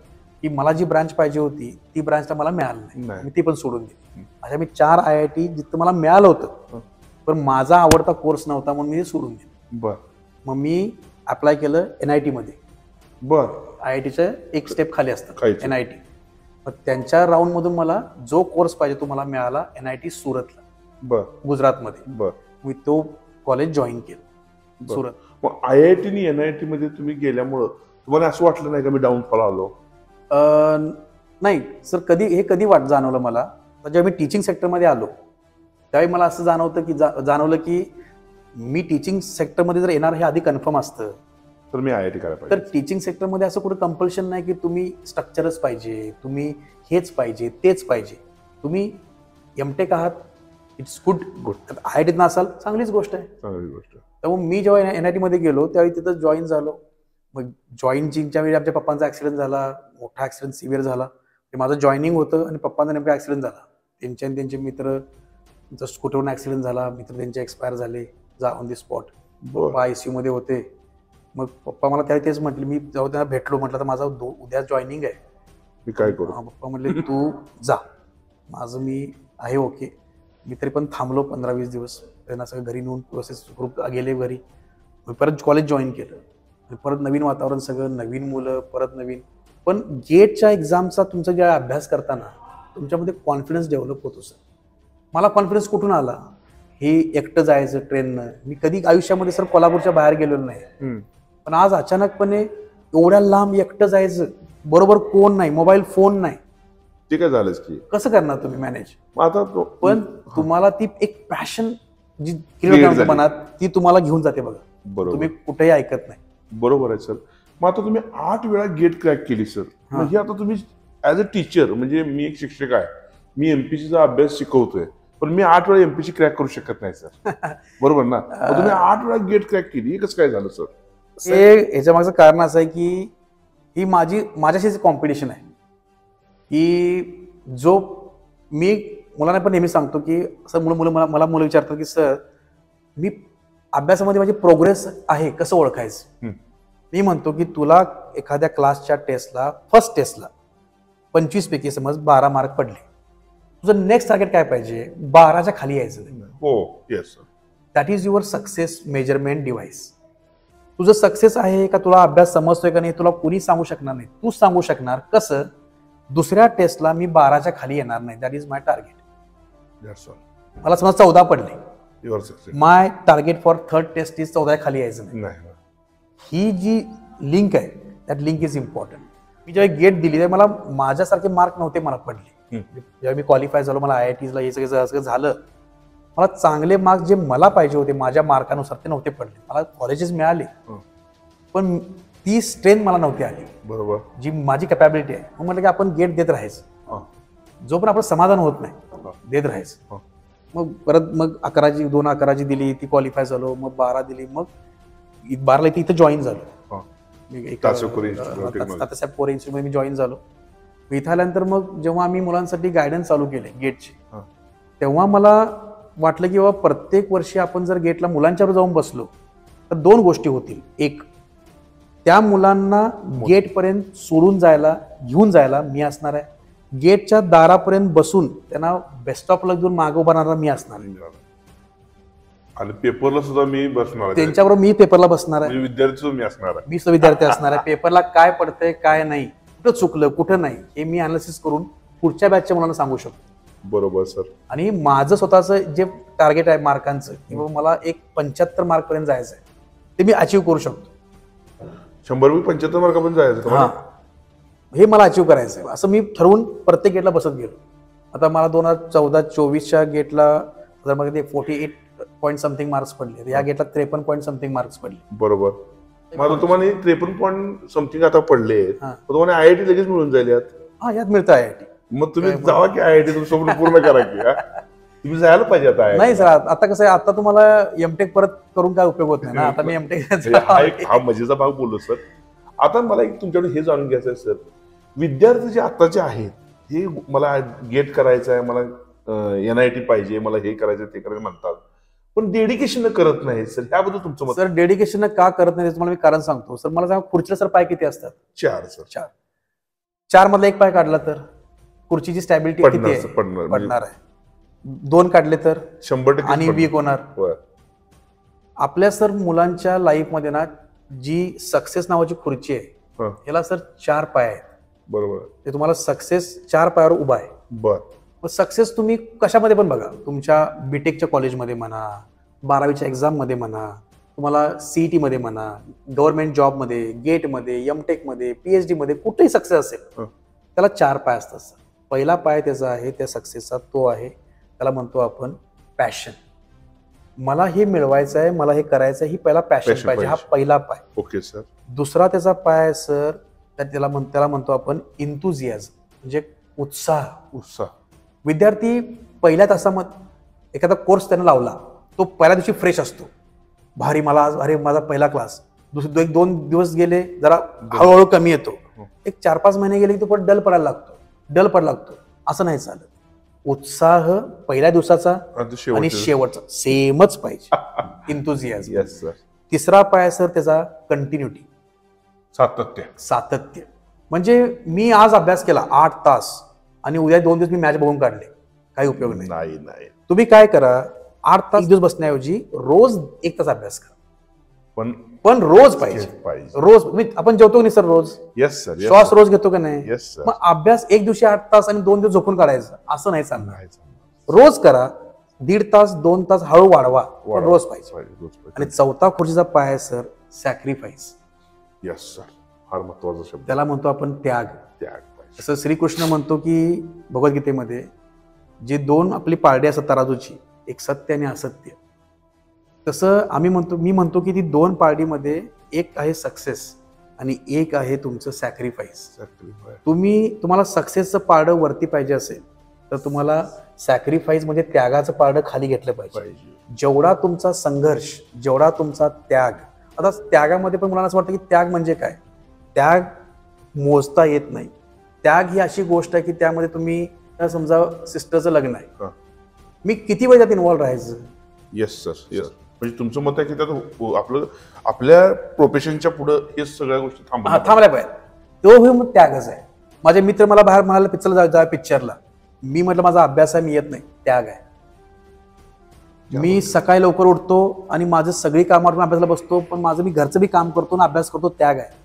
की मला जी ब्रांच पाहिजे होती ती ब्रांचला मला मिळाली नाही, मी ती पण सोडून दिली. अशा मी 4 IIT जिथं मला मिळालं होतं, पण माझा आवडता कोर्स नव्हता म्हणून मी ते सोडून दिलं. मग मी अप्लाय केलं NIT मध्ये. IITचं एक स्टेप खाली असतं NIT. मग त्यांच्या राऊंड मधून मला जो कोर्स पाहिजे तो मला मिळाला NIT सुरतला, गुजरातमध्ये. मी तो कॉलेज जॉईन केलं सुरत. मग IIT आणि NIT मध्ये तुम्ही गेल्यामुळं तुम्हाला असं वाटलं नाही का मी डाऊनफॉल आलो? नाही सर, कधी जाणवलं मला जेव्हा मी टीचिंग सेक्टरमध्ये आलो त्यावेळी मला असं जाणवलं की मी टीचिंग सेक्टरमध्ये जर येणार हे आधी कन्फर्म असतं तर मी IIT करायला पाहिजे. तर टीचिंग सेक्टरमध्ये असं कुठं कंपल्शन नाही की तुम्ही स्ट्रक्चरच पाहिजे, तुम्ही हेच पाहिजे तेच पाहिजे. तुम्ही एमटेक आहात, इट्स गुड. IIT ना असाल चांगलीच गोष्ट आहे. त्यामुळे मी जेव्हा NIT मध्ये गेलो त्यावेळी तिथं जॉईन झालो. मग जॉईनिंगच्या वेळी आमच्या पप्पांचा ऍक्सिडेंट झाला, मोठा ऍक्सिडेंट सिव्हिअर झाला. ते माझं जॉईनिंग होतं आणि पप्पांचा नेमका ऍक्सिडेंट झाला. त्यांचे मित्र स्कूटरवरून ऍक्सिडेंट झाला, मित्र त्यांचे एक्सपायर झाले ऑन दी स्पॉट. पप्पा ICU मध्ये होते. मग पप्पा मला त्यावेळी तेच म्हटले, मी जेव्हा त्यांना भेटलो म्हटलं तर माझा उद्या जॉईनिंग आहे, मी काय करू. पप्पा म्हटले तू जा, मी आहे ओके. मी तरी पण थांबलो 15-20 दिवस. त्यांना सगळं घरी नेऊन प्रोसेस ग्रुप गेले घरी. परत कॉलेज जॉईन केलं, परत नवीन वातावरण, सगळं नवीन मुलं, परत नवीन. पण गेटच्या एक्झामचा तुमचा जेव्हा अभ्यास करताना तुमच्यामध्ये कॉन्फिडन्स डेव्हलप होतो सर. मला कॉन्फिडन्स कुठून आला, हे एकटं जायचं ट्रेननं. मी कधी आयुष्यामध्ये सर कोल्हापूरच्या बाहेर गेलेलो नाही, पण आज अचानकपणे एवढ्या लांब एकटं जायचं, बरोबर कोण नाही, मोबाईल फोन नाही, ते काय झालंच की कसं करणार तुम्ही मॅनेज. पण तुम्हाला ती एक पॅशन जी मनात ती तुम्हाला घेऊन जाते बघा. तुम्ही कुठेही ऐकत नाही. बरोबर आहे सर. मग आता तुम्ही 8 वेळा गेट क्रॅक केली सर. म्हणजे आता तुम्ही ऍज अ टीचर, म्हणजे मी एक शिक्षक आहे, मी MPSCचा अभ्यास शिकवतोय, पण मी 8 वेळा MPSC क्रॅक करू शकत नाही सर. बरोबर ना? तुम्ही 8 वेळा गेट क्रॅक केली, कसं काय झालं सर? याच्या मागचं कारण असं आहे की ही माझ्याशीच कॉम्पिटिशन आहे की जो मी मुलांना पण नेहमी सांगतो की असं मला मुलं विचारतात की सर मी अभ्यासामध्ये माझी प्रोग्रेस आहे कसं ओळखायचं. मी म्हणतो की तुला एखाद्या क्लासच्या टेस्टला फर्स्ट टेस्टला 25 पैकी समज 12 मार्क पडले, तुझं नेक्स्ट टार्गेट काय पाहिजे, 12च्या खाली यायचं. हो yes sir. That is your success measurement device. तुझं सक्सेस आहे का, तुला अभ्यास समजतोय का नाही तुला कुणी सांगू शकणार नाही, तूच सांगू शकणार. कसं, दुसऱ्या टेस्टला मी 12च्या खाली येणार नाही, दॅट इज माय टार्गेट. मला समज 14 पडले, your success. My target for third test is 14 खाली यायचं नाही. ही जी लिंक आहे दॅट लिंक इज इम्पॉर्टंट. मी जेव्हा गेट दिली तेव्हा मला माझ्यासारखे मार्क नव्हते मला पडले. जेव्हा मी क्वालिफाय झालो, मला IITला हे सगळं झालं, मला चांगले मार्क्स जे मला पाहिजे होते माझ्या मार्कानुसार ते नव्हते पडले. मला कॉलेजेस मिळाले पण ती स्ट्रेंथ मला नव्हती आली, बरोबर, जी माझी कॅपॅबिलिटी आहे. मग म्हटलं की आपण गेट देत राहायचं, जो पण आपलं समाधान होत नाही देत राहायचं. मग परत मग 2 11 दिली, ती क्वालिफाय झालो. मग 12 दिली, मग 12ला इथं जॉईन झालो. तात्यासाहेब पोरे इन्स्टिट्यूटमध्ये मी जॉईन झालो. इथं आल्यानंतर मग जेव्हा आम्ही मुलांसाठी गायडन्स चालू केले गेटचे, तेव्हा मला वाटलं की बाबा प्रत्येक वर्षी आपण जर गेटला मुलांच्यावर जाऊन बसलो तर 2 गोष्टी होतील. एक, त्या मुलांना गेटपर्यंत सोडून जायला, घेऊन जायला मी असणार आहे. गेटच्या दारापर्यंत बसून त्यांना बेस्ट ऑफ लक देऊन मागे उभा राहणारा मी असणार आहे. आणि पेपरला सुद्धा मी बसणार आहे, त्यांच्याबरोबर मी पेपरला बसणार आहे. विद्यार्थी मी असणार आहे, मी विद्यार्थी असणार आहे. पेपरला काय पडतंय काय नाही, कुठं चुकलं कुठं नाही हे मी अनालिसिस करून पुढच्या बॅचच्या मुलांना सांगू शकतो. बरोबर सर. आणि माझं स्वतःचं जे टार्गेट आहे मार्कांचं, किंवा मला एक 75 मार्क पर्यंत जायचं आहे, ते मी अचीव्ह करू शकतो. 100 75 मार्कापर्यंत जायचं, हे मला अचीव्ह करायचं आहे. असं मी ठरवून प्रत्येक गेटला बसत गेलो. आता मला 2014-24च्या गेटला जर मग ते 48 पॉईंट समथिंग मार्क्स पडले, या गेटला 53 पॉईंट समथिंग मार्क्स पडले. बरोबर. मला तुम्हाला 53 पॉईंट समथिंग आता पडले, तुम्हाला IIT लगेच मिळून जाईल यात. यात मिळतं IIT. मग तुम्ही जावा की IIT तुमचं स्वप्न पूर्ण करा की. तुम्ही जायला पाहिजे आता. नाही सर, आता कसं आहे, आता तुम्हाला एमटेक परत करून काय उपयोग होत नाही ना. आता मी एमटेक हा मजेचा भाग बोललो सर. आता मला एक तुमच्याकडे हे जाणून घ्यायचं आहे सर, विद्यार्थी जे आताचे आहेत हे मला गेट करायचं आहे, मला NIT पाहिजे, मला हे करायचं ते करायचं म्हणतात, पण डेडिकेशन करत नाही सर. त्याबद्दल तुमचं मत? सर डेडिकेशन का करत नाही तुम्हाला मी कारण सांगतो. सर मला सांगा, खुर्चीला सर पाय किती असतात? 4 सर. 4 मधला 1 पाय काढला तर खुर्चीची स्टॅबिलिटी किती आहे? पडणार आहे. 2 काढले तर 100% आणि वीक होणार. आपल्या सर मुलांच्या लाईफ मध्ये ना जी सक्सेस नावाची खुर्ची आहे याला सर 4 पाय आहेत. बरोबर. ते तुम्हाला सक्सेस 4 पायावर उभा आहे. बरं. सक्सेस तुम्ही कशामध्ये पण बघा, तुमच्या बीटेकच्या कॉलेजमध्ये म्हणा, 12वीच्या एक्झाम मध्ये म्हणा, तुम्हाला CET मध्ये म्हणा, गव्हर्नमेंट जॉबमध्ये, गेटमध्ये, एमटेक मध्ये, PhD मध्ये, कुठेही सक्सेस असेल त्याला 4 पाय असतात सर. पहिला पाय त्याचा आहे त्या सक्सेसचा, तो आहे त्याला म्हणतो आपण पॅशन. मला हे मिळवायचं आहे, मला हे करायचं आहे, ही पहिला पॅशन पाहिजे, हा पहिला पाय. Okay sir. दुसरा त्याचा पाय सर त्याला म्हणतो आपण इंथुझियाझम, म्हणजे उत्साह. विद्यार्थी पहिल्या तासामध्ये एखादा कोर्स त्याने लावला, तो पहिल्या दिवशी फ्रेश असतो, भारी, मला अरे माझा पहिला क्लास. दुसरे 1-2 दिवस गेले जरा हळूहळू कमी येतो, एक 4-5 महिने गेले की तो पण डल पडायला लागतो. असं नाही चालत. उत्साह पहिल्या दिवसाचा आणि शेवटचा सेमच पाहिजे, इंथुझियाझम. तिसरा पाय सर त्याचा कंटिन्युटी, सातत्य. म्हणजे मी आज अभ्यास केला 8 तास आणि उद्या 2 दिवस मी मॅच बघून काढले, काही उपयोग नाही. तुम्ही काय करा, 8 तास दिवस बसण्याऐवजी रोज 1 तास अभ्यास करा, पण रोज पाहिजे. रोज आपण जेवतो की नाही सर रोज? Yes sir. श्वास रोज घेतो का नाही? Yes sir. मग अभ्यास एक दिवशी 8 तास आणि 2 दिवस झोपून काढायचं असं नाही चालणार. रोज करा, 1.5 तास 2 तास हळू वाढवा, रोज पाहिजे. आणि चौथा खुर्चीचा पाय सर सॅक्रिफाईस. येस सर, फार महत्वाचा शब्द. त्याला म्हणतो आपण त्याग. असं श्रीकृष्ण म्हणतो की भगवद्गीतेमध्ये, जे 2 आपली पारडी असतात तराजूची, एक सत्य आणि असत्य, तसं मी म्हणतो की ती 2 पारडीमध्ये एक आहे सक्सेस आणि एक आहे तुमचं सॅक्रिफाईस. तुम्हाला सक्सेसचं पारडं वरती पाहिजे असेल तर तुम्हाला सॅक्रिफाईस म्हणजे त्यागाचं पारडं खाली घेतलं पाहिजे. जेवढा तुमचा संघर्ष, जेवढा तुमचा त्याग. आता त्यागामध्ये पण मुलांना असं वाटतं की त्याग म्हणजे काय? त्याग मोजता येत नाही. त्याग ही अशी गोष्ट आहे की त्यामध्ये तुम्ही समजा सिस्टरचं लग्न आहे, हा. मी किती वेळ त्यात इन्व्हॉल्व्ह राहायचं? Yes sir, yes. म्हणजे तुमचं मत आहे की त्यात आपल्या प्रोफेशनच्या पुढे हे सगळ्या गोष्टी थांबल्या पाहिजे. तो हे मग त्यागच आहे. माझे मित्र मला बाहेर म्हणाले पिक्चरला जा पिक्चरला, मी म्हटलं माझा अभ्यास आहे, मी येत नाही. त्याग आहे. मी सकाळी लवकर उठतो आणि माझं सगळी कामावरून अभ्यासाला बसतो, पण माझं मी घरचं बी काम करतो आणि अभ्यास करतो. त्याग आहे.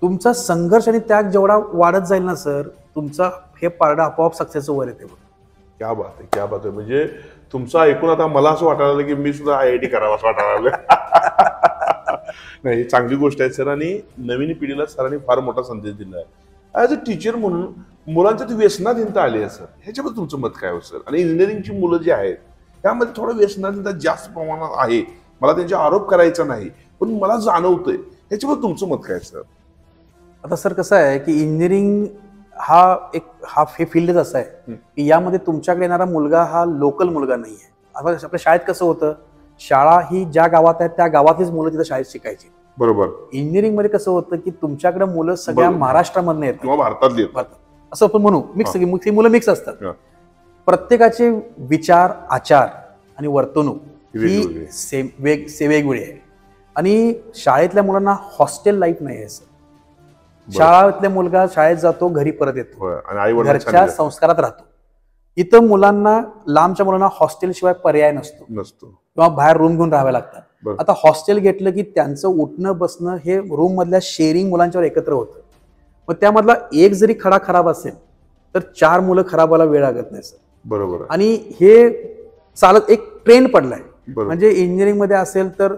तुमचा संघर्ष आणि त्याग जेवढा वाढत जाईल ना सर, तुमचा हे पारडं आपोआप सक्सेसचं वर येते. क्या बात आहे, क्या बात आहे. म्हणजे तुमचं ऐकून आता मला असं वाटायला लागलं की मी सुद्धा IIT करावं असं वाटायला लागलं. नाही, चांगली गोष्ट आहे सर. आणि नवीन पिढीला सरांनी फार मोठा संदेश दिला आहे. ऍज अ टीचर म्हणून मुलांच्या ती व्यसनाधीनता आली आहे सर, ह्याच्याबद्दल तुमचं मत काय हो सर? आणि इंजिनिअरिंगची मुलं जी आहेत त्यामध्ये थोडं व्यसनाधीनता जास्त प्रमाणात आहे. मला त्यांचे आरोप करायचा नाही, पण मला जाणवतंय. ह्याच्याबद्दल तुमचं मत काय सर? आता सर कसं आहे की इंजिनिअरिंग हा फील्डच असं आहे की यामध्ये तुमच्याकडे येणारा मुलगा हा लोकल मुलगा नाही आहे. आपल्या शाळेत कसं होतं, शाळा ही ज्या गावात आहे त्या गावातलीच मुलं तिथं शाळेत शिकायची. बरोबर. इंजिनिअरिंग मध्ये कसं होतं की तुमच्याकडे मुलं सगळ्या महाराष्ट्रामधनं येतात किंवा भारतातली असं आपण म्हणू, मिक्स ही मुलं मिक्स असतात. प्रत्येकाचे विचार, आचार आणि वर्तणूक ही वेगवेगळी आहे. आणि शाळेतल्या मुलांना हॉस्टेल लाईफ नाही आहे सर. शाळेतल्या मुलगा शाळेत जातो, घरी परत येतो, घरच्या संस्कारात राहतो. इथं मुलांना, लांबच्या मुलांना हॉस्टेल शिवाय पर्याय नसतो किंवा बाहेर रूम घेऊन राहावे लागतात. आता हॉस्टेल घेतलं की त्यांचं उठणं बसणं हे रूम मधल्या शेअरिंग मुलांच्यावर एकत्र होतं. मग त्यामधला एक जरी खडा खराब असेल तर 4 मुलं खराब व्हायला वेळ लागत नाही सर. बरोबर. आणि हे चालत एक ट्रेंड पडलाय. म्हणजे इंजिनिअरिंग मध्ये असेल तर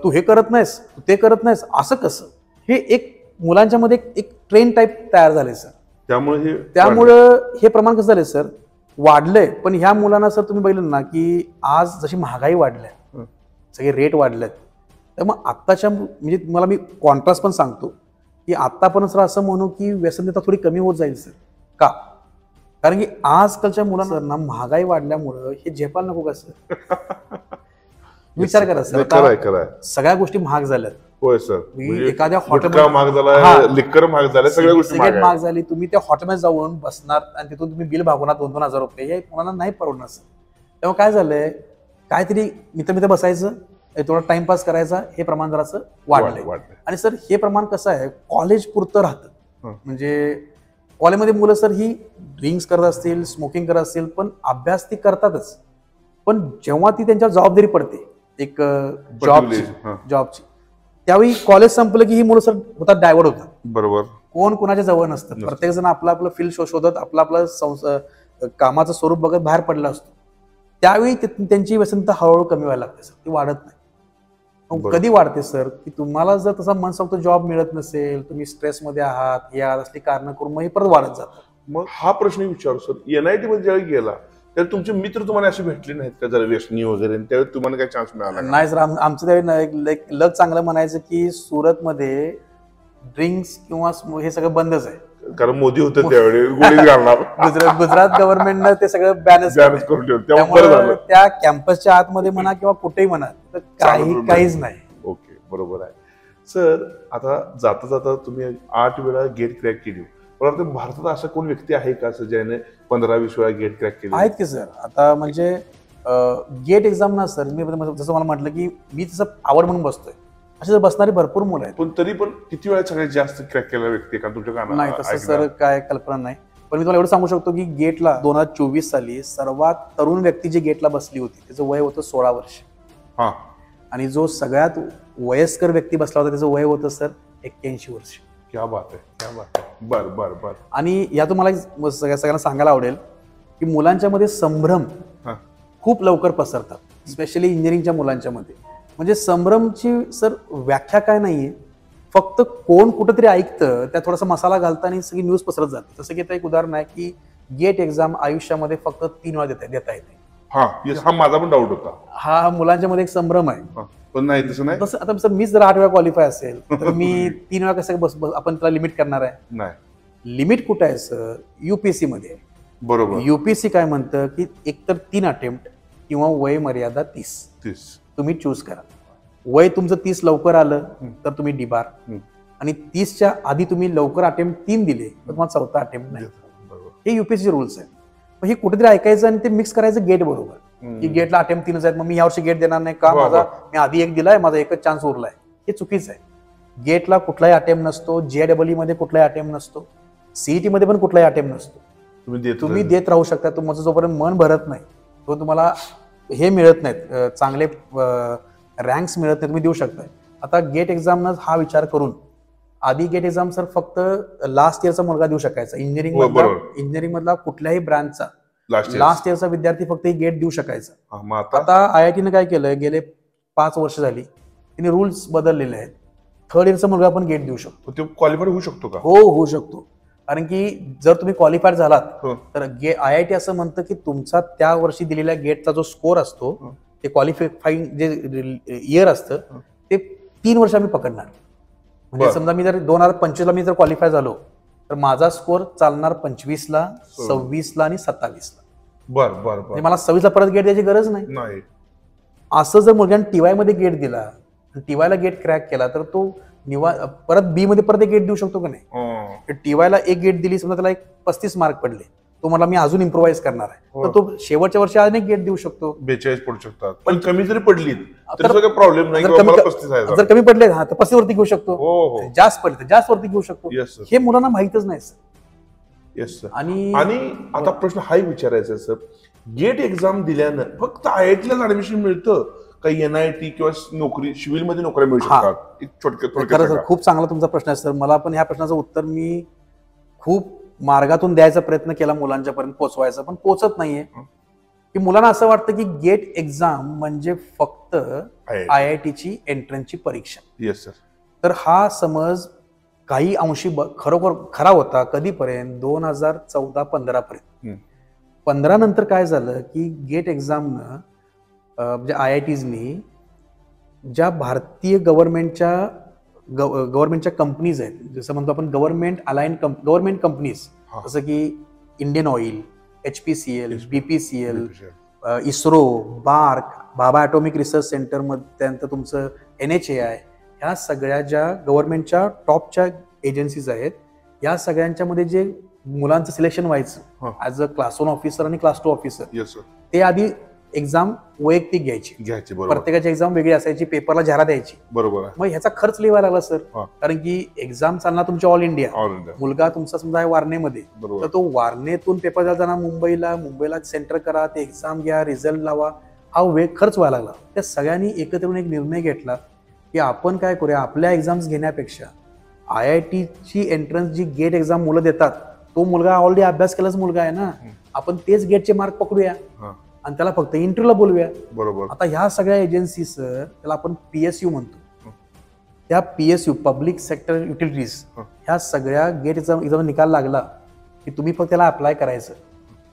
तू हे करत नाहीस, तू ते करत नाहीस, असं कसं, हे एक मुलांच्या मध्ये एक ट्रेंड टाईप तयार झाले सर. त्यामुळं हे प्रमाण कसं झालंय सर, वाढलंय. पण ह्या मुलांना सर तुम्ही बघितलं ना की आज जशी महागाई वाढल्या, सगळे रेट वाढलेत, तर मग आत्ताच्या म्हणजे मला मी कॉन्ट्रास्ट पण सांगतो की आता पण सर असं म्हणू की व्यसनता थोडी कमी होत जाईल सर. का? कारण की आजकालच्या मुलांना ना महागाई वाढल्यामुळं हे झेपायला नको का सर? विचार करा सर, सगळ्या गोष्टी महाग झाल्यात. होय सर. एखाद्या हॉटेल महाग झाला, लिक्कर महाग झालं, सगळ्या गोष्टी महाग झाली. तुम्ही त्या हॉटेलमध्ये जाऊन बसणार आणि तिथून तुम्ही बिल भागवणार 2-2 हजार रुपये, हे कोणाला नाही परवडणार सर. तेव्हा काय झालंय, काहीतरी मित्र बसायचं, थोडा टाइमपास करायचा, हे प्रमाण जरासं वाढलंय. आणि सर हे प्रमाण कसं आहे, कॉलेज पुरतं राहतं. म्हणजे कॉलेजमध्ये मुलं सर ही ड्रिंक्स करत असतील, स्मोकिंग करत असतील, पण अभ्यास ती करतातच. पण जेव्हा ती त्यांच्या जबाबदारी पडते एक जॉबची, त्यावेळी कॉलेज संपलं की ही मुलं सर होतात, डायव्हर्ट होतात. बरोबर. कोण कोणाच्या जवळ नसतं. प्रत्येक जण आपलं आपलं फील्ड शोधत, आपलं कामाचं स्वरूप बघत बाहेर पडला असतो. त्यावेळी त्यांची व्यसनता हळूहळू कमी व्हायला लागते सर, ती वाढत नाही. कधी वाढते सर, की तुम्हाला जर तसा मनसोक्त जॉब मिळत नसेल, तुम्ही स्ट्रेसमध्ये आहात, या असली कारण करून मग हे परत वाढत जातं. मग हा प्रश्न विचारू सर, NIT मध्ये ज्यावेळी गेला तर तुमचे मित्र तुम्हाला असे भेटले नाहीत का, जरा व्यसनी वगैरे, त्यावेळी तुम्हाला काही चान्स मिळाला नाही सर? आमचं त्यावेळी लग चांगलं म्हणायचं की सुरतमध्ये ड्रिंक्स किंवा हे सगळं बंदच आहे. कारण मोदी होते त्यावेळी, गोळीच घालणार. गुजरात गव्हर्नमेंटनं ते सगळं बॅनच करून ठेवलं. त्या कॅम्पसच्या आतमध्ये म्हणा किंवा कुठेही म्हणा तर काहीच नाही. ओके, बरोबर आहे सर. आता जाता जाता तुम्ही 8 वेळा गेट क्रॅक केली. भारतात असा कोण व्यक्ती आहे का सर ज्याने 15-20 वेळा गेट क्रॅक केली? आहेत की सर. आता म्हणजे गेट एक्झाम ना सर, मी जसं मला म्हटलं की मी तसं आवड म्हणून बसतोय, असे बसणारी भरपूर मुलं आहेत. पण तरी पण किती वेळा सगळ्यात जास्त क्रॅक केलेला व्यक्ती का तुमच्या कानात? नाही तसं सर काय कल्पना नाही. पण मी तुम्हाला एवढं सांगू शकतो की गेटला 2024 साली सर्वात तरुण व्यक्ती जी गेटला बसली होती त्याचं वय होतं 16 वर्ष. आणि जो सगळ्यात वयस्कर व्यक्ती बसला होता त्याचं वय होतं सर 81 वर्ष. क्या बात आहे, क्या बात आहे. बर. आणि यातून मला सगळ्यांना सांगायला आवडेल की मुलांच्या मध्ये संभ्रम खूप लवकर पसरतात, स्पेशली इंजिनिअरिंगच्या मुलांच्या मध्ये. म्हणजे संभ्रमची सर व्याख्या काय नाहीये, फक्त कोण कुठंतरी ऐकतं, त्या थोडासा मसाला घालतं आणि सगळी न्यूज पसरत जाते. जसं की आता एक उदाहरण आहे की गेट एक्झाम आयुष्यामध्ये फक्त 3 वेळा देता येते. हा माझा पण डाऊट होता. हा मुलांच्या मध्ये एक संभ्रम आहे. पण नाही तसं नाही. तसं आता सर मीच जर 8 वेळा क्वालिफाय असेल तर मी 3 वेळा कसं आपण त्याला लिमिट करणार आहे? नाही. लिमिट कुठं आहे सर? UPSC मध्ये आहे. बरोबर. UPSC काय म्हणतं की एकतर 3 अटेम्प्ट किंवा वय मर्यादा 30 तुम्ही चूज करा. वय तुमचं 30 लवकर आलं तर तुम्ही डिबार, आणि 30च्या आधी तुम्ही लवकर अटेम्प्ट 3 दिले तर तुम्हाला 4था अटेम्प्ट नाही. हे युपीएससी रूल्स आहेत. मग हे कुठेतरी ऐकायचं आणि ते मिक्स करायचं गेट बरोबर, की गेटला अटेम्प्ट 3च आहेत, मग मी यावर्षी गेट देणार नाही का, मी आधी एक दिलाय, माझा एकच चान्स उरलाय. हे चुकीचं आहे. गेटला कुठलाही अटेम्प्ट नसतो, JEE मध्ये कुठलाही अटेम्प्ट नसतो, CET मध्ये पण कुठलाही अटेम्प्ट नसतो. तुम्ही देत राहू शकता. तुमचं जोपर्यंत मन भरत नाही, तो तुम्हाला हे मिळत नाहीत, चांगले रँक्स मिळत नाही, तुम्ही देऊ शकताय. आता गेट एक्झामनं हा विचार करून आधी गेट एक्झाम सर फक्त लास्ट इयरचा मुलगा देऊ शकायचा. इंजिनिअरिंग मधला कुठल्याही ब्रांचचा लास्ट इयरचा विद्यार्थी फक्त गेट देऊ शकायचा. आता IIT काय केलंय, गेले 5 वर्ष झाली तिने रूल्स बदललेले आहेत. 3rd इयरचा मुलगा पण गेट देऊ शकतो. तो क्वालिफाईड होऊ शकतो का? हो, होऊ शकतो. कारण की जर तुम्ही क्वालिफाईड झालात तर IIT असं म्हणतं की तुमचा त्या वर्षी दिलेल्या गेटचा जो स्कोर असतो ते क्वालिफाईंग जे इयर असतं ते 3 वर्ष आम्ही पकडणार. म्हणजे समजा मी जर 2025 ला मी जर क्वालिफाय झालो तर माझा स्कोर चालणार 25 ला, 26 ला आणि 27 ला. बरं. मला 26 ला परत गेट द्यायची गरज नाही. असं जर मुलग्याने TY मध्ये गेट दिला, TY ला गेट क्रॅक केला तर तो परत B मध्ये परत एक गेट देऊ शकतो का नाही? TY ला एक गेट दिली, समजा त्याला 35 मार्क पडले, तो मला मी अजून इम्प्रोव्हाइज करणार आहे, तर तो शेवटच्या वर्षी अनेक गेट देऊ शकतो. 42 पडू शकतात. पण कमी जरी पडली तर काही प्रॉब्लेम नाही. जर कमी पडले तर 35 वरती घेऊ शकतो, जास्त पडले तर जास्त वरती घेऊ शकतो. हे मुलांना माहितच नाही सर. Yes sir. आणि आता प्रश्न हाही विचारायचा आहे सर, गेट एक्झाम दिल्यानं फक्त IIT लाच ऍडमिशन मिळतं, काही NIT किंवा नोकरी सिव्हिल मध्ये नोकऱ्या मिळू शकतात? एक थोडक्यात खूप चांगला तुमचा प्रश्न आहे सर. मला पण ह्या प्रश्नाचं उत्तर मी खूप मार्गातून द्यायचा प्रयत्न केला, मुलांच्या पर्यंत पोहोचवायचा, पण पोहोचत नाहीये. की मुलांना असं वाटतं की गेट एक्झाम म्हणजे फक्त IITची एंट्रन्सची परीक्षा. Yes sir. तर हा समज काही अंशी खरोखर खरा होता. कधीपर्यंत? 2014-15 पर्यंत. 15 नंतर काय झालं की गेट एक्झामनं म्हणजे IITsनी ज्या भारतीय गव्हर्नमेंटच्या कंपनीज आहेत, जसं म्हणतो आपण गव्हर्नमेंट कंपनीज, जसं की Indian Oil, HPCL, BPCL, ISRO, BARC, Bhabha atomic research centre, त्यानंतर तुमचं NHAI, ह्या सगळ्या ज्या गव्हर्नमेंटच्या टॉपच्या एजन्सीज आहेत, या सगळ्यांच्या मध्ये जे मुलांचं सिलेक्शन व्हायचं ऍज अ क्लास 1 ऑफिसर आणि क्लास 2 ऑफिसर, ते आधी एक्झाम वैयक्तिक घ्यायची. प्रत्येकाची एक्झाम वेगळी असायची, पेपरला जाहिरात द्यायची. बरोबर. मग ह्याचा खर्च लिहायला लागला सर, कारण की एक्झाम चालणार तुमच्या ऑल इंडिया. मुलगा तुमचा समजा आहे वारणेमध्ये, तर तो वारणेतून पेपर द्यायला जाणार मुंबईला सेंटर करा, ते एक्झाम घ्या, रिझल्ट लावा, हा खर्च व्हायला लागला. त्या सगळ्यांनी एकत्र येऊन एक निर्णय घेतला की आपण काय करूया, आपल्या एक्झाम्स घेण्यापेक्षा IITची एंट्रन्स जी गेट एक्झाम मुलं देतात, तो मुलगा ऑलरेडी अभ्यास केलाच मुलगा आहे ना, आपण तेच गेटचे मार्क पकडूया आणि त्याला फक्त इंटरव्ह्यूला बोलूया. बरोबर. आता ह्या सगळ्या एजन्सी सर, त्याला आपण PSU म्हणतो, त्या PSU पब्लिक सेक्टर युटिलिटीज, ह्या सगळ्या गेट एक्झाम निकाल लागला की तुम्ही फक्त त्याला अप्लाय करायचं,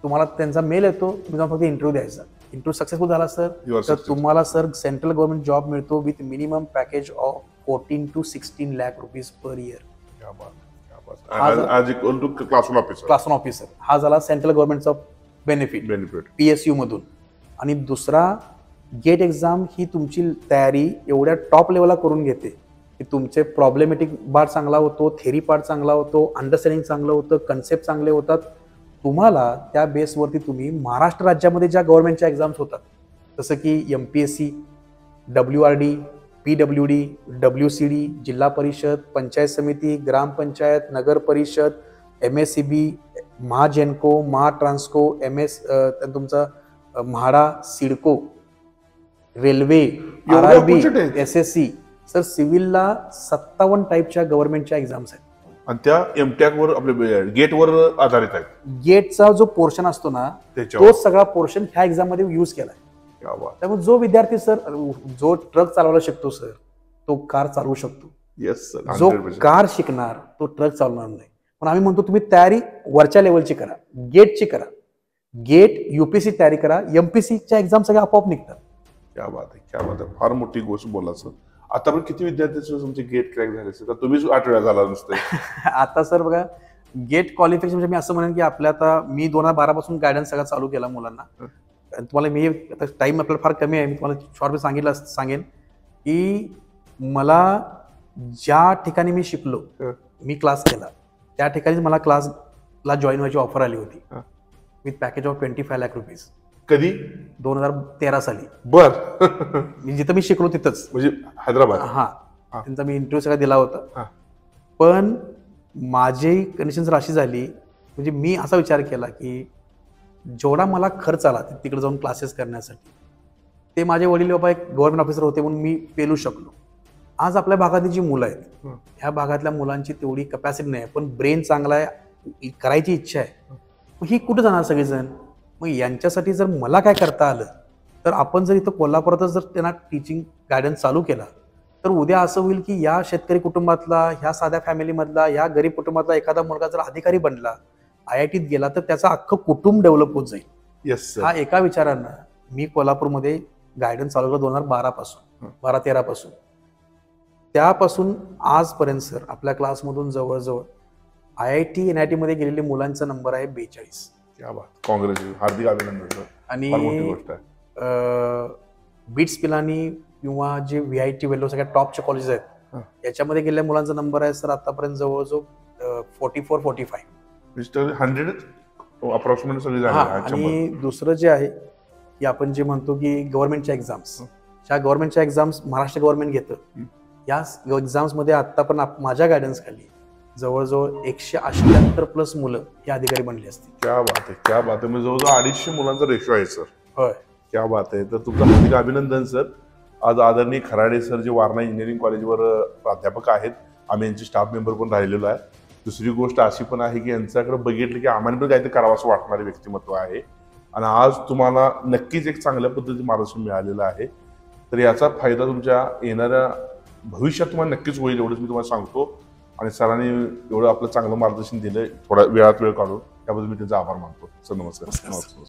तुम्हाला त्यांचा मेल येतो, तुम्ही जाऊन फक्त इंटरव्ह्यू द्यायचा. इंटरव्ह्यू सक्सेसफुल झाला सर तर तुम्हाला सर सेंट्रल गव्हर्नमेंट जॉब मिळतो with minimum package of 14 to 16 lakh rupees per year. Class 1 officer हा झाला सेंट्रल गव्हर्नमेंटचा बेनिफिट PSU मधून. आणि दुसरा, गेट एक्झाम ही तुमची तयारी एवढ्या टॉप लेवलला करून घेते की तुमचे प्रॉब्लेमॅटिक पार्ट चांगला होतो, थेरी पार्ट चांगला होतो, अंडरस्टँडिंग चांगलं होतं, कन्सेप्ट चांगले होतात. तुम्हाला त्या बेसवरती तुम्ही महाराष्ट्र राज्यामध्ये ज्या गव्हर्नमेंटच्या एक्झाम्स होतात, जसं की MPSC, WRD, PWD, WCD, जिल्हा परिषद, पंचायत समिती, ग्रामपंचायत, नगर परिषद, MSCB, महाजेनको, महाट्रान्सको, तुमचा MHADA, CIDCO, railway, RRB, SSC, sir सिव्हिलला 57 टाईपच्या गव्हर्नमेंटच्या एक्झाम्स आहेत. आणि त्या MTech वर आपल्या गेटवर आधारित आहेत. गेटचा जो पोर्शन असतो ना, तो सगळा पोर्शन ह्या एक्झाम मध्ये युज केलाय. त्यामुळे जो विद्यार्थी सर जो ट्रक चालवायला शिकतो सर, तो कार चालवू शकतो. Yes sir. जो कार शिकणार तो ट्रक चालवणार नाही. पण आम्ही म्हणतो तुम्ही तयारी वरच्या लेवलची करा, गेटची करा, गेट UPSC तयारी करा, MPSCच्या एक्झाम सगळ्या आपोआप निघतात. क्या बात आहे, क्या बात आहे. फार मोठी गोष्ट बोला सर. आता पण किती विद्यार्थी तुमचे गेट क्रॅक झाले सर? तुम्हीच 8 वेळा झाला नुसतं. आता सर बघा, गेट क्वालिफिकेशन म्हणजे मी असं म्हणेन की आपल्या आता मी 2012 पासून गायडन्स सगळं चालू केला मुलांना. तुम्हाला मी आता टाइम आपल्याला फार कमी आहे, मी तुम्हाला शॉर्ट सांगेन की मला ज्या ठिकाणी मी शिकलो, मी क्लास केला, त्या ठिकाणी मला क्लास ला जॉईन व्हायची ऑफर आली होती हा. With package of 25 lakh rupees कधी 2013 साली. बर मी जिथं मी शिकलो तिथंच. म्हणजे हैदराबाद. हा, हा. त्यांचा मी इंटरव्ह्यू सगळा दिला होता. हा. पण माझी कंडिशन अशी झाली, म्हणजे मी असा विचार केला की जेवढा मला खर्च आला तिकडे जाऊन क्लासेस करण्यासाठी, ते माझे वडील बाबा एक गव्हर्नमेंट ऑफिसर होते म्हणून मी पेलू शकलो. आज आपल्या भागातली जी मुलं आहेत, ह्या भागातल्या मुलांची तेवढी कॅपॅसिटी नाही, पण ब्रेन चांगला आहे, करायची इच्छा आहे, मग ही कुठं जाणार सगळेजण? मग यांच्यासाठी जर मला काय करता आलं, तर आपण जर इथं कोल्हापुरातच जर त्यांना टीचिंग गायडन्स चालू केला, तर उद्या असं होईल की या शेतकरी कुटुंबातला, ह्या साध्या फॅमिलीमधला, या गरीब कुटुंबातला एखादा मुलगा जर अधिकारी बनला, IITत गेला, तर त्याचं अख्खं कुटुंब डेव्हलप होत जाईल. येस हा एका विचारानं मी कोल्हापूरमध्ये गायडन्स चालू केलं 2012 पासून, 12-13 पासून. त्यापासून आजपर्यंत सर आपल्या क्लासमधून जवळजवळ IIT NIT मध्ये गेलेले मुलांचा नंबर आहे 42. क्या बात, काँग्रेस, हार्दिक अभिनंदन सर. आणि फार मोठी गोष्ट आहे. बीट्स पिलानी किंवा जे VIT वेल्लो सगळ्या टॉपचे कॉलेजेस आहेत, याच्यामध्ये गेलेल्या मुलांचा नंबर आहे सर आतापर्यंत जवळजवळ 44-45. 100 अप्रॉक्सिमेट सगळे हा. झाले. आणि दुसरं जे आहे की आपण जे म्हणतो की गव्हर्नमेंटच्या एक्झाम्स, ह्या गव्हर्नमेंटच्या एक्झाम्स महाराष्ट्र गव्हर्नमेंट घेतं. या एक्झाम्स मध्ये आता पण माझ्या गायडन्स खाली जवळजवळ 178 प्लस मुलं हे अधिकारी बनले असतील. क्या बात आहे, क्या बात आहे. म्हणजे जवळजवळ 250 मुलांचा रेशो आहे सर. होय, क्या बात आहे. तर तुमचं हार्दिक अभिनंदन सर. आज आदरणीय खराडे सर जे वारणा इंजिनिअरिंग कॉलेजवर प्राध्यापक आहेत, आम्ही यांचे स्टाफ मेंबर पण राहिलेलो आहे. दुसरी गोष्ट अशी पण आहे की यांच्याकडे बघितलं की आम्हाला पण काहीतरी करावं असं वाटणारे व्यक्तिमत्व आहे, आणि आज तुम्हाला नक्कीच एक चांगल्या पद्धतीचे मार्गदर्शन मिळालेलं आहे. तर याचा फायदा तुमच्या येणाऱ्या भविष्यात तुम्हाला नक्कीच होईल, एवढंच मी तुम्हाला सांगतो. आणि सरांनी एवढं आपलं चांगलं मार्गदर्शन दिलं थोड्या वेळात वेळ काढून, त्याबद्दल मी त्यांचा आभार मानतो. सर नमस्कार.